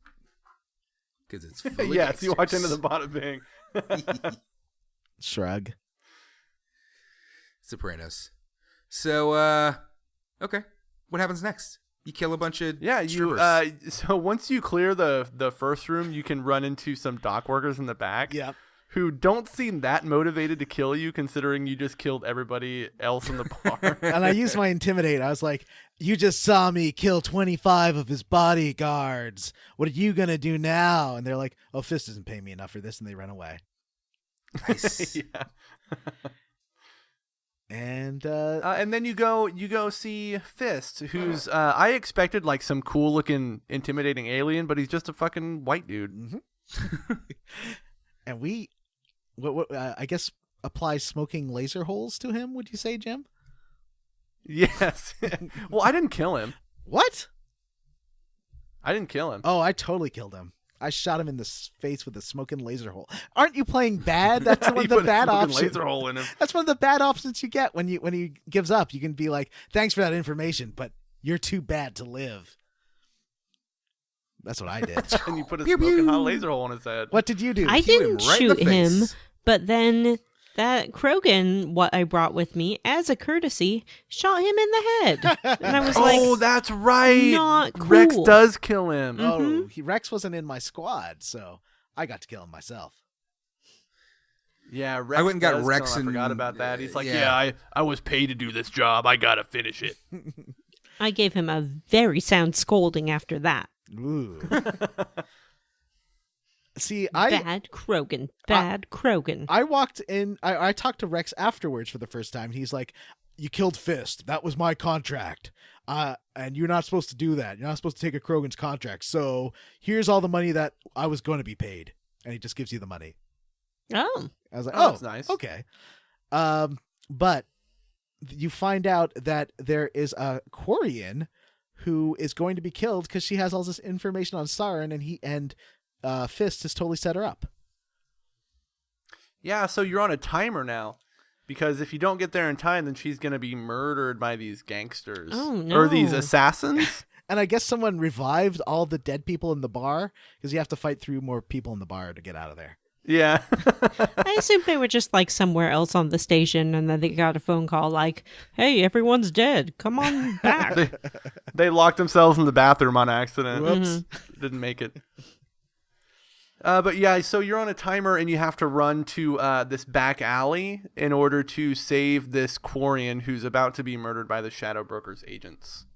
because it's full of Yes, you walked gangsters. into the bada bing. Shrug. Sopranos. So, okay. What happens next? You kill a bunch of Yeah, you. troopers. So once you clear the first room, you can run into some dock workers in the back. Yep. Who don't seem that motivated to kill you, considering you just killed everybody else in the bar. And I used my intimidate. I was like, you just saw me kill 25 of his bodyguards. What are you going to do now? And they're like, oh, Fist doesn't pay me enough for this. And they run away. Nice. Yeah. And And then you go see Fist, who's I expected like some cool looking intimidating alien, but he's just a fucking white dude. and we, I guess, apply smoking laser holes to him. Would you say, Jim? Yes. Well, I didn't kill him. What? I didn't kill him. Oh, I totally killed him. I shot him in the face with a smoking laser hole. Aren't you playing bad? That's one You of the put a bad fucking options. laser hole in him. That's one of the bad options you get when he gives up. You can be like, "Thanks for that information, but you're too bad to live." That's what I did. And you put a Pew, smoking pew. hot laser hole in his head. What did you do? I Shoot him didn't right in the shoot him, face. but then that Krogan, what I brought with me as a courtesy, shot him in the head. And I was Oh, like, that's right. not Rex cool. does kill him. Oh, Rex wasn't in my squad, so I got to kill him myself. Yeah, Rex I went and got does Rex kill him. I forgot and- about that. He's like, yeah. yeah, I was paid to do this job. I gotta finish it. I gave him a very sound scolding after that. Ooh. See, I Bad Krogan. I walked in. I talked to Rex afterwards for the first time. And he's like, "You killed Fist. That was my contract. And you're not supposed to do that. You're not supposed to take a Krogan's contract. So here's all the money that I was going to be paid." And he just gives you the money. Oh. I was like, Oh, "Oh, that's nice. Okay." But you find out that there is a Quarian who is going to be killed because she has all this information on Saren, and Fist has totally set her up. Yeah, so you're on a timer now. Because if you don't get there in time, then she's going to be murdered by these gangsters. Oh, Or these no. assassins. And I guess someone revived all the dead people in the bar because you have to fight through more people in the bar to get out of there. Yeah. I assumed they were just like somewhere else on the station, and then they got a phone call like, "Hey, everyone's dead. Come on back." They locked themselves in the bathroom on accident. Whoops. Didn't make it. But yeah, so you're on a timer and you have to run to this back alley in order to save this Quarian who's about to be murdered by the Shadow Broker's agents.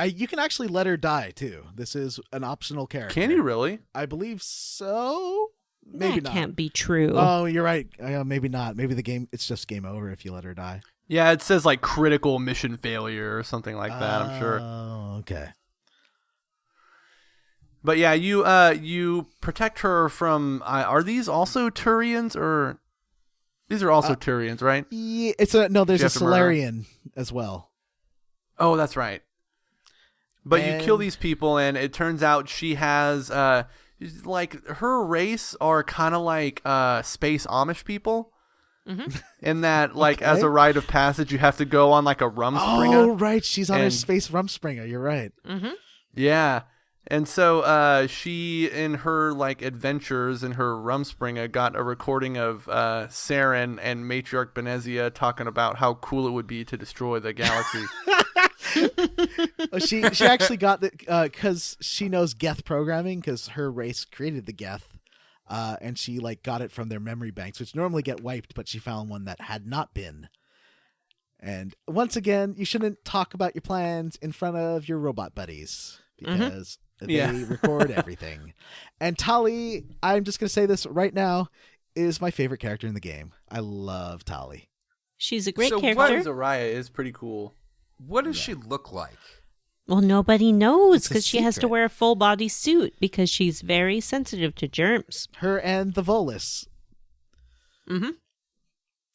You can actually let her die too. This is an optional character. Can you really? I believe so. Maybe that not. can't be true. Oh, you're right. Maybe not. Maybe it's just game over if you let her die. Yeah, it says like critical mission failure or something like that, I'm sure. Oh, okay. But yeah, you protect her from. Are these also Turians or? These are also Turians, right? Yeah, there's a You have to murder? Solarian as well. Oh, that's right. But you kill And- these people, and it turns out she has like her race are kind of like space Amish people. In that, like, as Okay. a rite of passage, you have to go on like a rumspringa. Oh, right. She's on her And- space rumspringer. You're right. Yeah. And so she, in her like adventures in her rumspringa, got a recording of Saren and Matriarch Benezia talking about how cool it would be to destroy the galaxy. She actually got the because she knows Geth programming because her race created the Geth. and she like got it from their memory banks, which normally get wiped, but she found one that had not been. And once again, you shouldn't talk about your plans in front of your robot buddies because they record everything. And Tali, I'm just going to say this right now, is my favorite character in the game. I love Tali. She's a great So character. Zaraya is pretty cool. What does she look like? Well, nobody knows It's a because she has to secret. wear a full body suit because she's very sensitive to germs. Her and the Volus. Mm-hmm.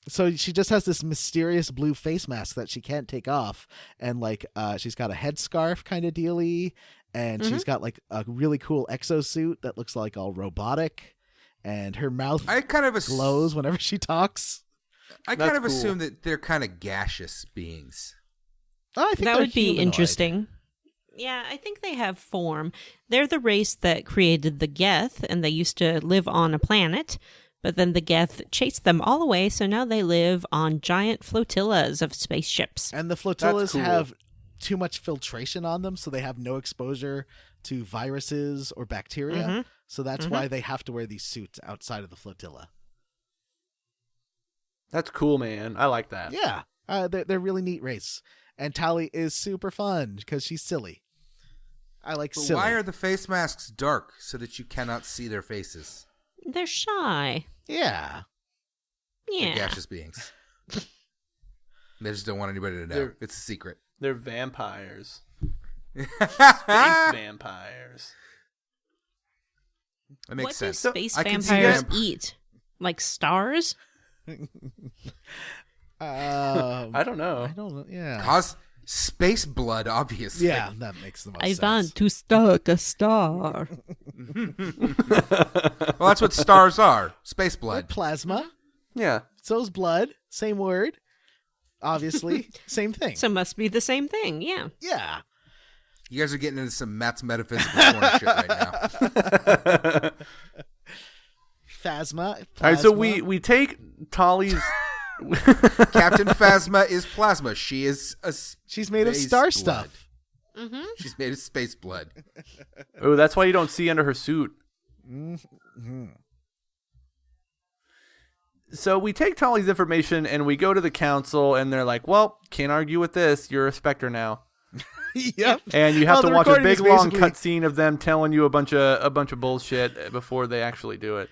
So she just has this mysterious blue face mask that she can't take off, and like she's got a headscarf kind of dealy, and she's got like a really cool exosuit that looks like all robotic, and her mouth I kind of glows whenever she talks. I That's kind of cool. assume that they're kind of gaseous beings. Oh, I think That they're would be humanoid. interesting. Yeah, I think they have form. They're the race that created the Geth, and they used to live on a planet. But then the Geth chased them all away, so now they live on giant flotillas of spaceships. And the flotillas cool. have too much filtration on them, so they have no exposure to viruses or bacteria. So that's why they have to wear these suits outside of the flotilla. That's cool, man. I like that. Yeah, they're really neat race. And Tali is super fun because she's silly. I like But silly. why are the face masks dark so that you cannot see their faces? They're shy. Yeah. They're Yeah. gaseous beings. They just don't want anybody to know. They're- It's a secret. They're vampires. Space vampires. That makes What sense. do space I can see vampires vamp- eat? Like stars? I don't know. I don't know. Yeah. Cause space blood, obviously. Yeah, that makes the most I sense. want to stalk a star. Well, that's what stars are. Space Like blood. plasma. Yeah. So's blood. Same word. Obviously, same thing. So must be the same thing, yeah. Yeah. You guys are getting into some Matt's metaphysical corner shit right now. Phasma. All right, so plasma. we take Tali's. Captain Phasma is plasma. She is a. She's made of space star blood. stuff. She's made of space blood. Oh, that's why you don't see under her suit. So we take Tali's information and we go to the council, and they're like, "Well, can't argue with this. You're a Spectre now." Yep. And you have Well, to the watch a recording big is long basically- cutscene of them telling you a bunch of bullshit before they actually do it.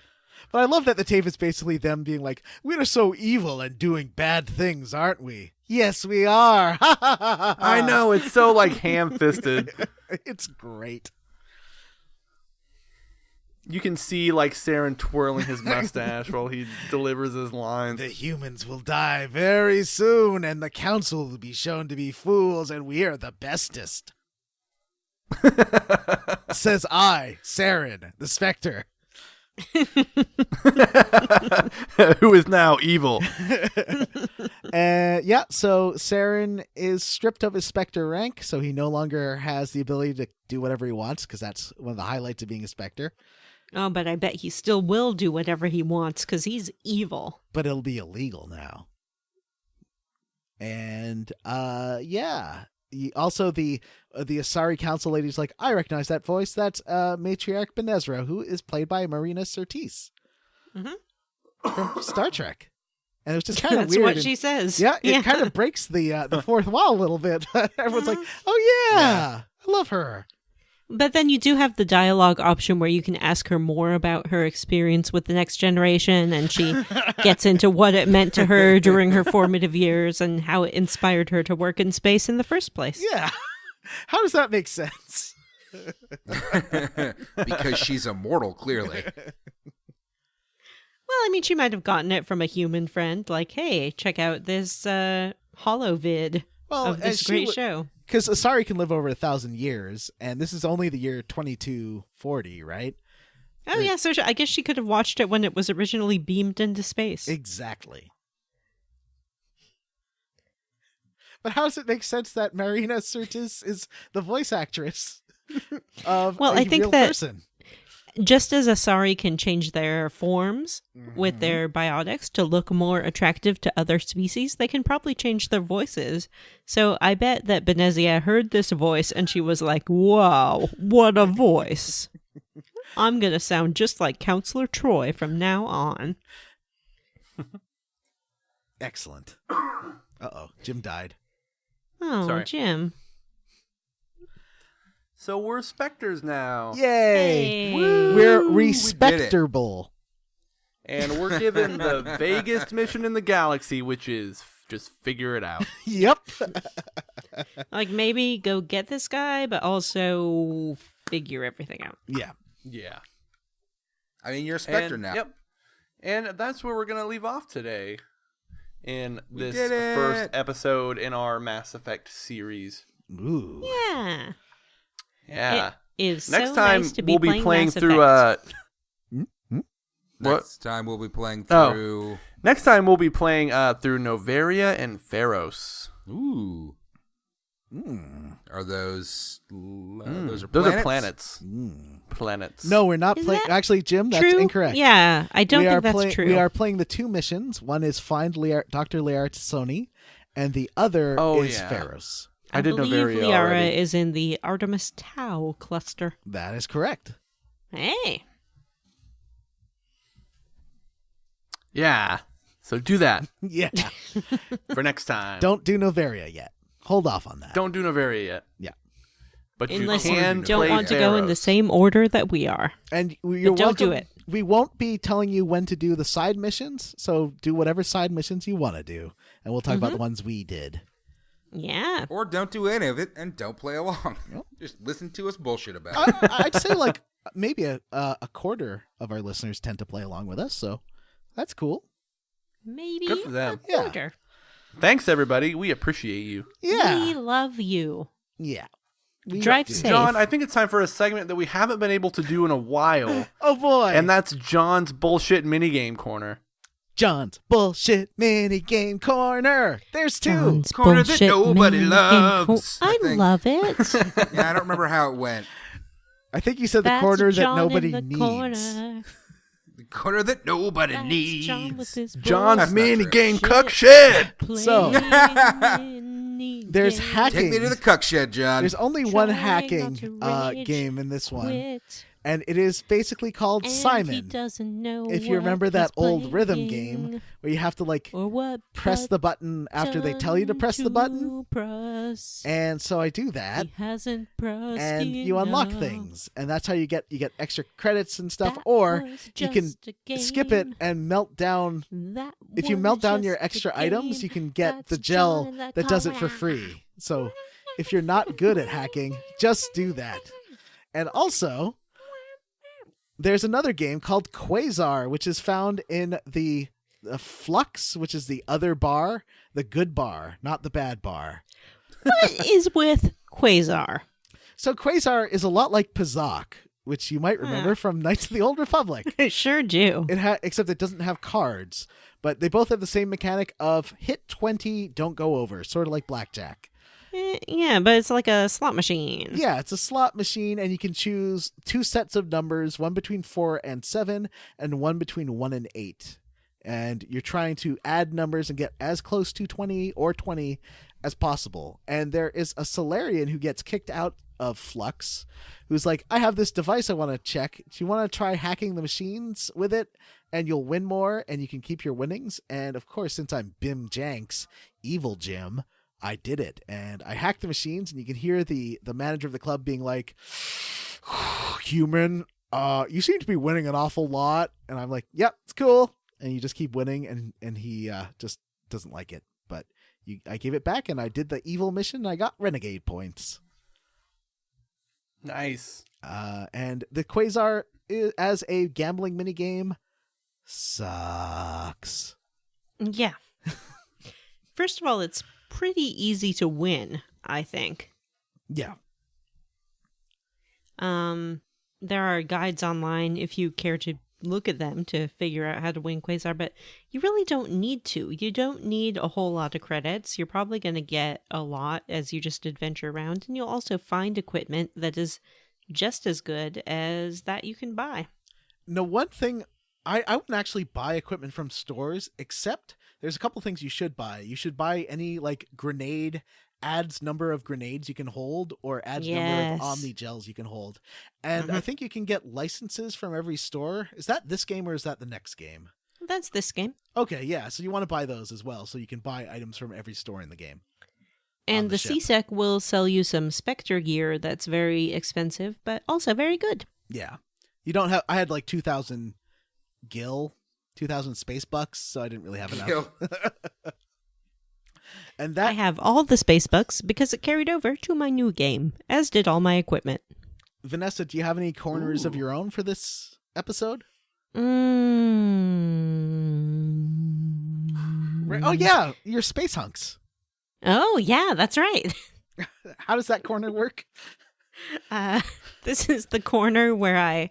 But I love that the tape is basically them being like, "We're so evil and doing bad things, aren't we?" Yes, we are. I know, it's so like ham-fisted. It's great. You can see like Saren twirling his mustache while he delivers his lines. The humans will die very soon, and the council will be shown to be fools, and we are the bestest. Says I, Saren, the Spectre. Who is now evil. Yeah, so Saren is stripped of his Spectre rank, so he no longer has the ability to do whatever he wants, because that's one of the highlights of being a Spectre. Oh, but I bet he still will do whatever he wants because he's evil. But it'll be illegal now. And yeah. Also, the Asari council lady's like, "I recognize that voice. That's Matriarch Benezra, who is played by Marina Sirtis from Star Trek." And it was just kind of That's weird. what and- she says. Yeah, it kind of breaks the fourth wall a little bit. Everyone's like, "Oh yeah, I love her." But then you do have the dialogue option where you can ask her more about her experience with the next generation, and she gets into what it meant to her during her formative years and how it inspired her to work in space in the first place. Yeah, how does that make sense? Because she's immortal, clearly. Well, I mean, she might have gotten it from a human friend, like, "Hey, check out this holo vid of this great show." Because Asari can live over 1,000 years, and this is only the year 2240, right? Oh, yeah, so I guess she could have watched it when it was originally beamed into space. Exactly. But how does it make sense that Marina Sirtis is the voice actress of Well, a I think real that- person? Just as Asari can change their forms with their biotics to look more attractive to other species, they can probably change their voices. So I bet that Benezia heard this voice and she was like, "Wow, what a voice." I'm going to sound just like Counselor Troy from now on. Excellent. Uh-oh, Jim died. Oh, Sorry. Jim. So we're specters now. Yay! Hey. We're We did it. respectable. And we're given the vaguest mission in the galaxy, which is just figure it out. Yep. Like, maybe go get this guy, but also figure everything out. Yeah. Yeah. I mean, you're a Spectre And- now. Yep. And that's where we're going to leave off today in We this did it. first episode in our Mass Effect series. Ooh. Yeah. Yeah. It is Next so time nice to be we'll be playing Mass through Effect. Next time we'll be playing Oh. through. Next time we'll be playing through Noveria and Feros. Ooh. Mm. Are those? Those are Those planets? are planets. Mm. Planets. No, we're not Is playing. that Actually, Jim, that's True? incorrect. Yeah, I don't think that's true. We are playing the two missions. One is find Dr. Liara T'Soni, and the other is yeah. Feros. I did believe Noveria Liara already. is in the Artemis Tau cluster. That is correct. Hey. Yeah. So do that Yeah. for next time. Don't do Noveria yet. Hold off on that. Don't do Noveria yet. Yeah. But Unless you you can don't play want to go in the Feros. same order that we are. And you're But don't do welcome- it. We won't be telling you when to do the side missions, so do whatever side missions you want to do, and we'll talk about the ones we did. Yeah. Or don't do any of it and don't play along. Just listen to us bullshit about it. I'd say like maybe a quarter of our listeners tend to play along with us, so that's cool. Maybe Good for them. a Yeah. quarter. Thanks, everybody. We appreciate you. Yeah. We love you. Yeah. We Drive do. safe. John, I think it's time for a segment that we haven't been able to do in a while, Oh boy. and that's John's bullshit minigame corner. John's bullshit mini game corner. There's two. John's Corner that bullshit nobody mini game loves, I I think. love it. Yeah, I don't remember how it went. I think you said the That's corner that John nobody in the needs. Corner. The corner that nobody That's needs. John with his John's That's not true. minigame Cuckshed. So, mini there's game. hacking. Take me to the Cuckshed, John. There's only one Trying hacking not to rage game in this one, Quit. and it is basically called And he Simon. doesn't know If you what remember that he's old rhythm playing game where you have to like or what press the button after they tell you to press the button, press. and so I do that, He hasn't pressed and you unlock enough. things, and that's how you get extra credits and stuff. That Or was you can just a skip it game. and melt down. That If you was melt down your just a extra items, game. you can get That's the gel John in the that does it for corner. free. So if you're not good at hacking, just do that. And also, there's another game called Quasar, which is found in the Flux, which is the other bar, the good bar, not the bad bar. What is with Quasar? So Quasar is a lot like Pazak, which you might remember from Knights of the Old Republic. I sure do. Except it doesn't have cards, but they both have the same mechanic of hit 20, don't go over, sort of like blackjack. Yeah, but it's like a slot machine. Yeah, it's a slot machine, and you can choose two sets of numbers, one between 4 and 7, and one between 1 and 8. And you're trying to add numbers and get as close to 20 or 20 as possible. And there is a Solarian who gets kicked out of Flux, who's like, I have this device I want to check. Do you want to try hacking the machines with it? And you'll win more, and you can keep your winnings. And of course, since I'm BimJanks, Evil Jim, I did it, and I hacked the machines, and you can hear the manager of the club being like, human, you seem to be winning an awful lot. And I'm like, yep, it's cool. And you just keep winning, and he just doesn't like it. But I gave it back, and I did the evil mission, and I got renegade points. Nice. And the Quasar, as a gambling minigame, sucks. Yeah. First of all, it's pretty easy to win, I think. Yeah. There are guides online if you care to look at them to figure out how to win Quasar, but you really don't need to. You don't need a whole lot of credits. You're probably going to get a lot as you just adventure around, and you'll also find equipment that is just as good as that you can buy. No, one thing, I wouldn't actually buy equipment from stores, except there's a couple things you should buy. You should buy any like grenade adds number of grenades you can hold or adds number Yes. of Omni gels you can hold. And I think you can get licenses from every store. Is that this game or is that the next game? That's this game. Okay, yeah. So you want to buy those as well, so you can buy items from every store in the game. And the the ship. CSEC will sell you some Spectre gear that's very expensive, but also very good. Yeah. You don't have. I had like 2,000 gil, 2,000 space bucks, so I didn't really have enough. Gil. And I that have all the space bucks because it carried over to my new game, as did all my equipment. Vanessa, do you have any corners of your own for this episode? Oh yeah, your space hunks. Oh, yeah, that's right. How does that corner work? This is the corner where I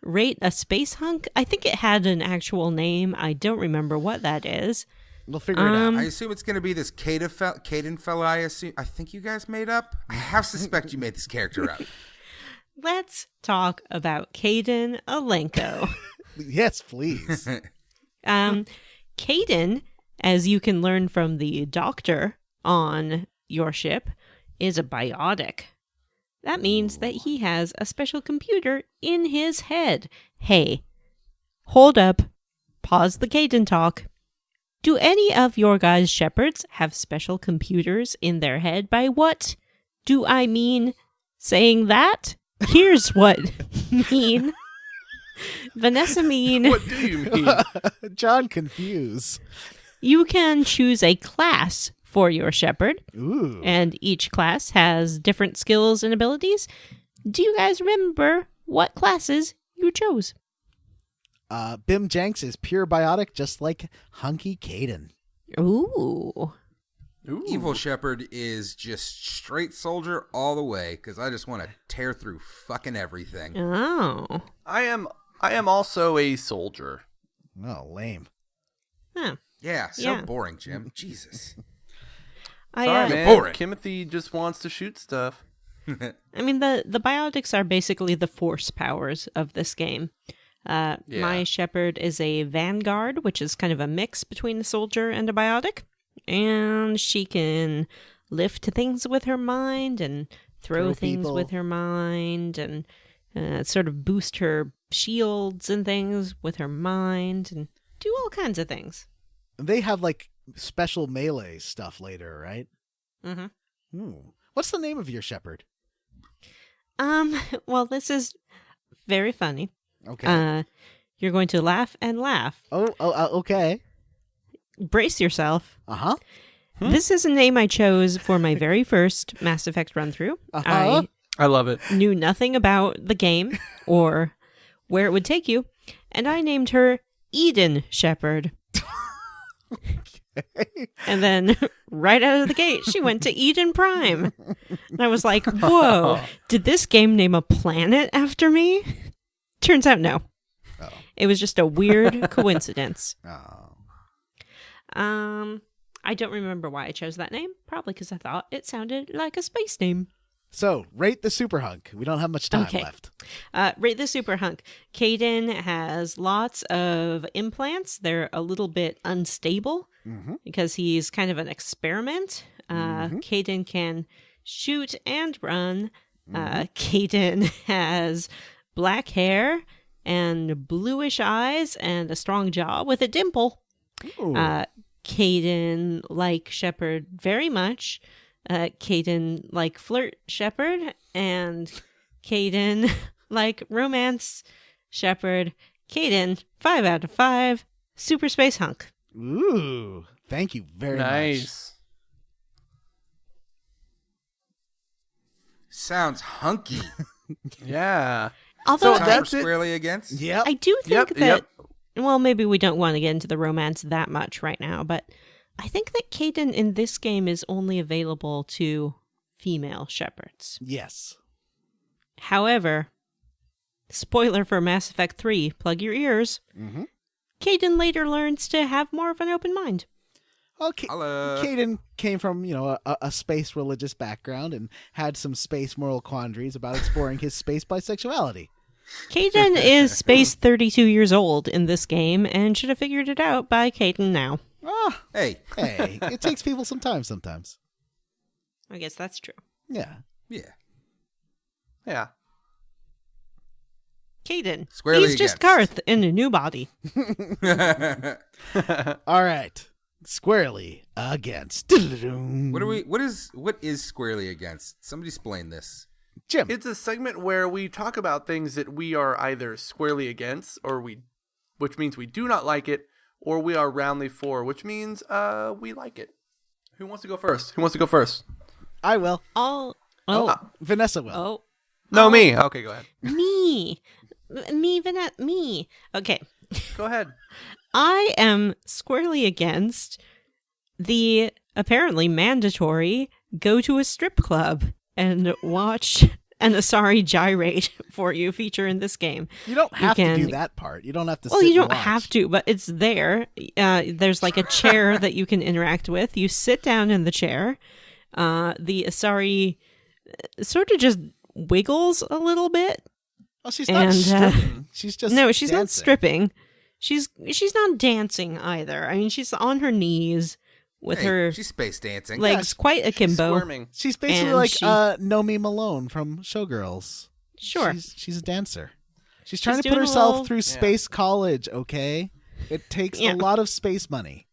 rate a space hunk. I think it had an actual name. I don't remember what that is. We'll figure it out. I assume it's going to be this Caden fella. I think you guys made up. I have suspect you made this character up. Let's talk about Caden Alenko. Yes, please. Caden, as you can learn from the doctor on your ship, is a biotic. That means that he has a special computer in his head. Hey, hold up. Pause the Caden talk. Do any of your guys' shepherds have special computers in their head? By what do I mean saying that? Here's what mean. Vanessa mean. What do you mean? John confused. You can choose a class for your shepherd, Ooh. and each class has different skills and abilities. Do you guys remember what classes you chose? BimJanks is pure biotic, just like Hunky Caden. Ooh. Ooh. Evil Shepherd is just straight soldier all the way because I just want to tear through fucking everything. Oh. I am also a soldier. Oh, lame. Huh. Yeah, so Yeah. boring, Jim. Jesus. I, Sorry, uh, man. boring. Timothy just wants to shoot stuff. I mean, the biotics are basically the force powers of this game. My shepherd is a vanguard, which is kind of a mix between a soldier and a biotic. And she can lift things with her mind and throw things people. with her mind and sort of boost her shields and things with her mind and do all kinds of things. They have like special melee stuff later, right? Mm-hmm. Ooh. What's the name of your shepherd? Well, this is very funny. Okay. You're going to laugh and laugh. Okay. Brace yourself. Uh-huh. This is a name I chose for my very first Mass Effect run-through. Uh-huh. I love it. I knew nothing about the game or where it would take you, and I named her Eden Shepherd. And then right out of the gate, she went to Eden Prime. And I was like, whoa, did this game name a planet after me? Turns out no. Oh. It was just a weird coincidence. Oh. I don't remember why I chose that name. Probably because I thought it sounded like a space name. So, rate the super hunk. We don't have much time Okay. left. Rate the super hunk. Caden has lots of implants. They're a little bit unstable because he's kind of an experiment. Caden can shoot and run. Caden has black hair and bluish eyes and a strong jaw with a dimple. Ooh. Caden like Shepherd very much. Caden like Flirt Shepherd, and Caden like Romance Shepherd. Caden, 5 out of 5, super space hunk. Ooh. Thank you very much. Nice. Sounds hunky. Yeah. Although So I, that's it. Squarely against? Yep. I do think Yep, that, yep. well, maybe we don't want to get into the romance that much right now, but I think that Caden in this game is only available to female shepherds. Yes. However, spoiler for Mass Effect 3, plug your ears, Caden later learns to have more of an open mind. Okay. Holla. Caden came from, a space religious background and had some space moral quandaries about exploring his space bisexuality. Caden is space 32 years old in this game and should have figured it out by Caden now. Ah, Hey, hey, it takes people some time sometimes. I guess that's true. Yeah. Yeah. Yeah. Caden. Squarely He's just against. Garth in a new body. All right. Squarely against. What is squarely against? Somebody explain this. Jim. It's a segment where we talk about things that we are either squarely against, which means we do not like it, or we are roundly for, which means we like it. Who wants to go first? I will. Vanessa will. Oh. No, me. Okay, go ahead. Me. Okay. Go ahead. I am squarely against the apparently mandatory go to a strip club and watch an Asari gyrate for you feature in this game. You don't have to do that part. You don't have to sit you and don't watch. have to, but it's there. There's like a chair that you can interact with. You sit down in the chair. The Asari sort of just wiggles a little bit. Oh, she's not stripping. She's just No, she's dancing. not stripping. She's not dancing either. I mean, she's on her knees with her She's space dancing. legs quite akimbo. Squirming. She's basically And like she- Nomi Malone from Showgirls. Sure. She's a dancer. She's trying to doing put a herself little- through space college, okay? It takes Yeah. a lot of space money.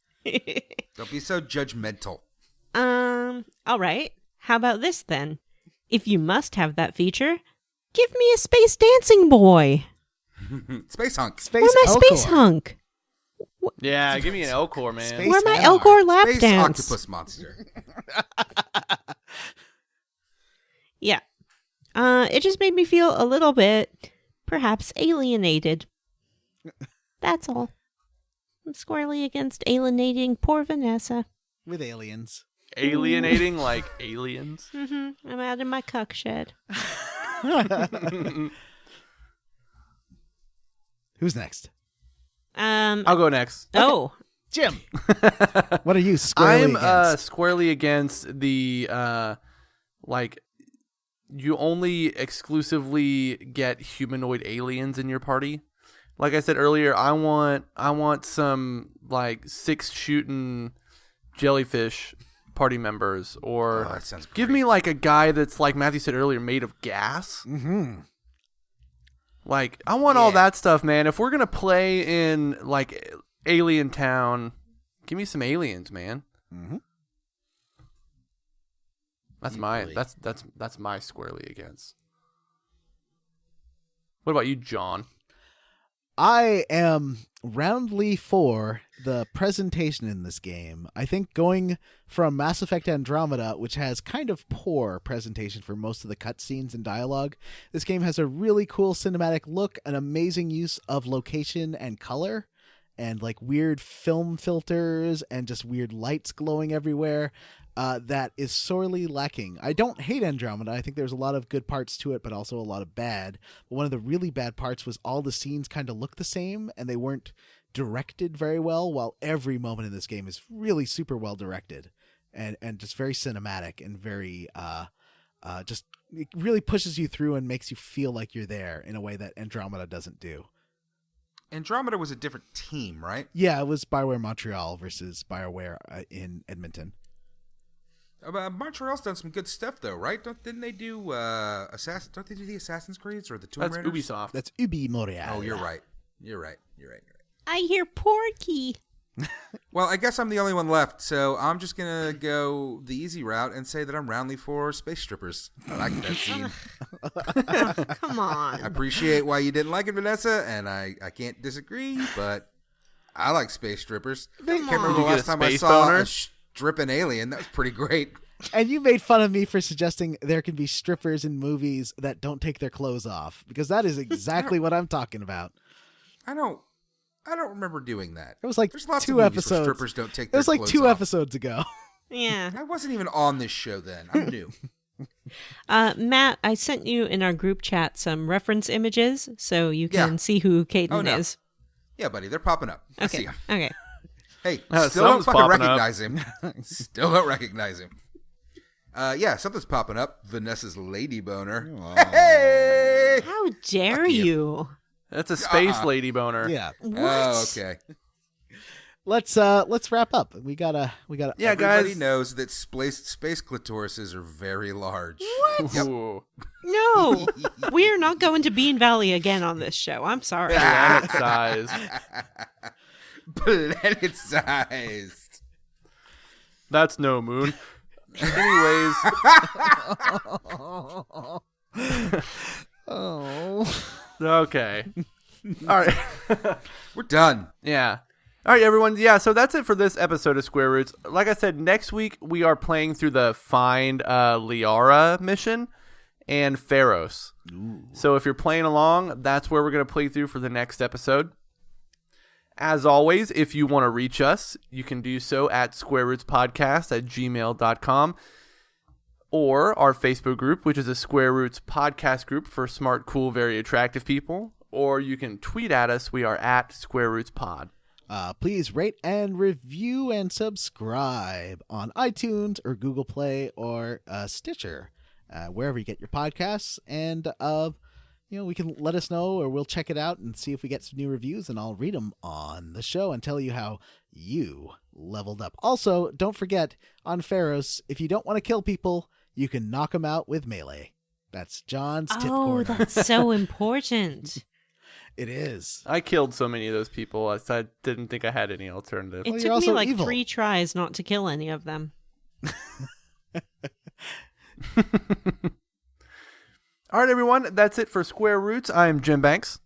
Don't be so judgmental. All right. How about this then? If you must have that feature, give me a space dancing boy. Space hunk. Space Where my space Elcor. hunk? Yeah, give me an Elcor, man. Space Where my Elcor. Elcor lap Space dance? octopus monster. Yeah. It just made me feel a little bit, perhaps, alienated. That's all. I'm squarely against alienating poor Vanessa. With aliens. Alienating like aliens. I'm out in my cuckshed. Who's next? I'll go next. Oh. Jim. What are you squarely I'm against? squarely against the you only exclusively get humanoid aliens in your party. Like I said earlier, I want some like 6 shooting jellyfish party members, or Oh, that sounds great. give me like a guy that's like Matthew said earlier, made of gas. Mm-hmm. Like I want all Yeah. that stuff, man. If we're gonna play in like Alien Town, give me some aliens, man. Mm-hmm. That's Equally. that's my squarely against. What about you, John? I am roundly for the presentation in this game. I think going from Mass Effect Andromeda, which has kind of poor presentation for most of the cutscenes and dialogue, this game has a really cool cinematic look, an amazing use of location and color, and like weird film filters and just weird lights glowing everywhere. That is sorely lacking. I don't hate Andromeda. I think there's a lot of good parts to it, but also a lot of bad. But one of the really bad parts was all the scenes kind of look the same, and they weren't directed very well, while every moment in this game is really super well directed and just very cinematic and very just it really pushes you through and makes you feel like you're there in a way that Andromeda doesn't do. Andromeda was a different team, right? Yeah, it was BioWare Montreal versus BioWare in Edmonton. Montreal's done some good stuff, though, right? Didn't they do Don't they do the Assassin's Creeds or the Tomb That's Raiders? Ubisoft. That's Ubi Montreal. Oh, you're right. You're right. I hear Porky. Well, I guess I'm the only one left, so I'm just gonna go the easy route and say that I'm roundly for space strippers. I like that scene. Come on. I appreciate why you didn't like it, Vanessa, and I can't disagree, but I like space strippers. Can't remember Did the you get last a time I space saw boner? a stripping alien. That was pretty great. And you made fun of me for suggesting there can be strippers in movies that don't take their clothes off, because that is exactly what I'm talking about. I don't remember doing that. It was like There's lots 2 of movies episodes. where strippers don't take It their was like clothes 2 off. episodes ago. Yeah. I wasn't even on this show then. I'm new. Matt, I sent you in our group chat some reference images so you can Yeah. see who Caden Oh, no. is. Yeah, buddy, they're popping up. I see Okay. 'em. Okay. Hey, Oh, still don't something's fucking popping up. recognize him. Still don't recognize him. Yeah, something's popping up. Vanessa's lady boner. Hey! How dare Fuck you. you? That's a space lady boner. Yeah. What? Oh, okay. let's wrap up. We gotta. Yeah, Everybody guys. knows that space clitorises are very large. Ooh. No, we are not going to Bean Valley again on this show. I'm sorry. Planet size. Planet-sized. That's no moon. Anyways. Oh. Okay. All right. We're done. Yeah. All right, everyone. Yeah, so that's it for this episode of Square Roots. Like I said, next week we are playing through the Find Liara mission and Feros. Ooh. So if you're playing along, that's where we're going to play through for the next episode. As always, if you want to reach us, you can do so at squarerootspodcast@gmail.com or our Facebook group, which is a Square Roots podcast group for smart, cool, very attractive people. Or you can tweet at us. We are at Square Roots Pod. Please rate and review and subscribe on iTunes or Google Play or Stitcher, wherever you get your podcasts. And we can let us know, or we'll check it out and see if we get some new reviews, and I'll read them on the show and tell you how you leveled up. Also, don't forget, on Feros, if you don't want to kill people, you can knock them out with melee. That's John's tip corner. Oh, that's so important. It is. I killed so many of those people, I didn't think I had any alternative. It Well, took you're me also like evil. 3 tries not to kill any of them. All right, everyone. That's it for Square Roots. I am Jim Banks.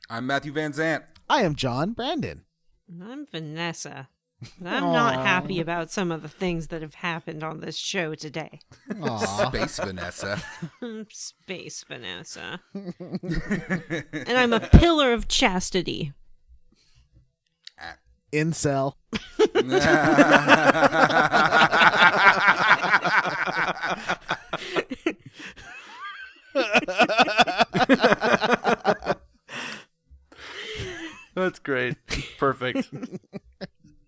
I'm Matthew Van Zant. I am John Brandon. I'm Vanessa. I'm not happy about some of the things that have happened on this show today. Aw. Space Vanessa. Space Vanessa. And I'm a pillar of chastity. Incel. That's great. Perfect.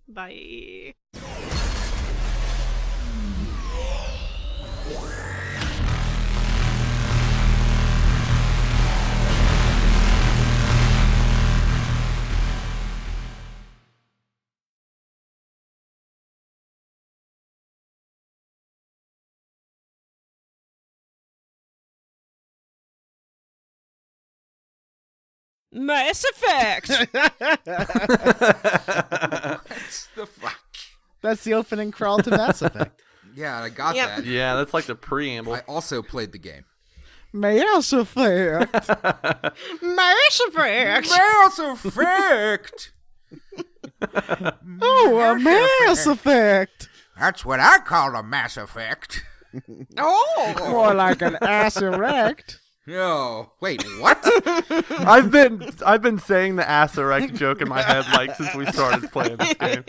Bye. Mass Effect! What the fuck? That's the opening crawl to Mass Effect. Yeah, I got Yep. that. Yeah, that's like the preamble. I also played the game. Mass Effect. Mass Effect! Mass Effect! Oh, a Mass Effect. That's what I call a Mass Effect. Oh! More like an ass erect. No, wait, what? I've been saying the ass erect joke in my head like since we started playing this game.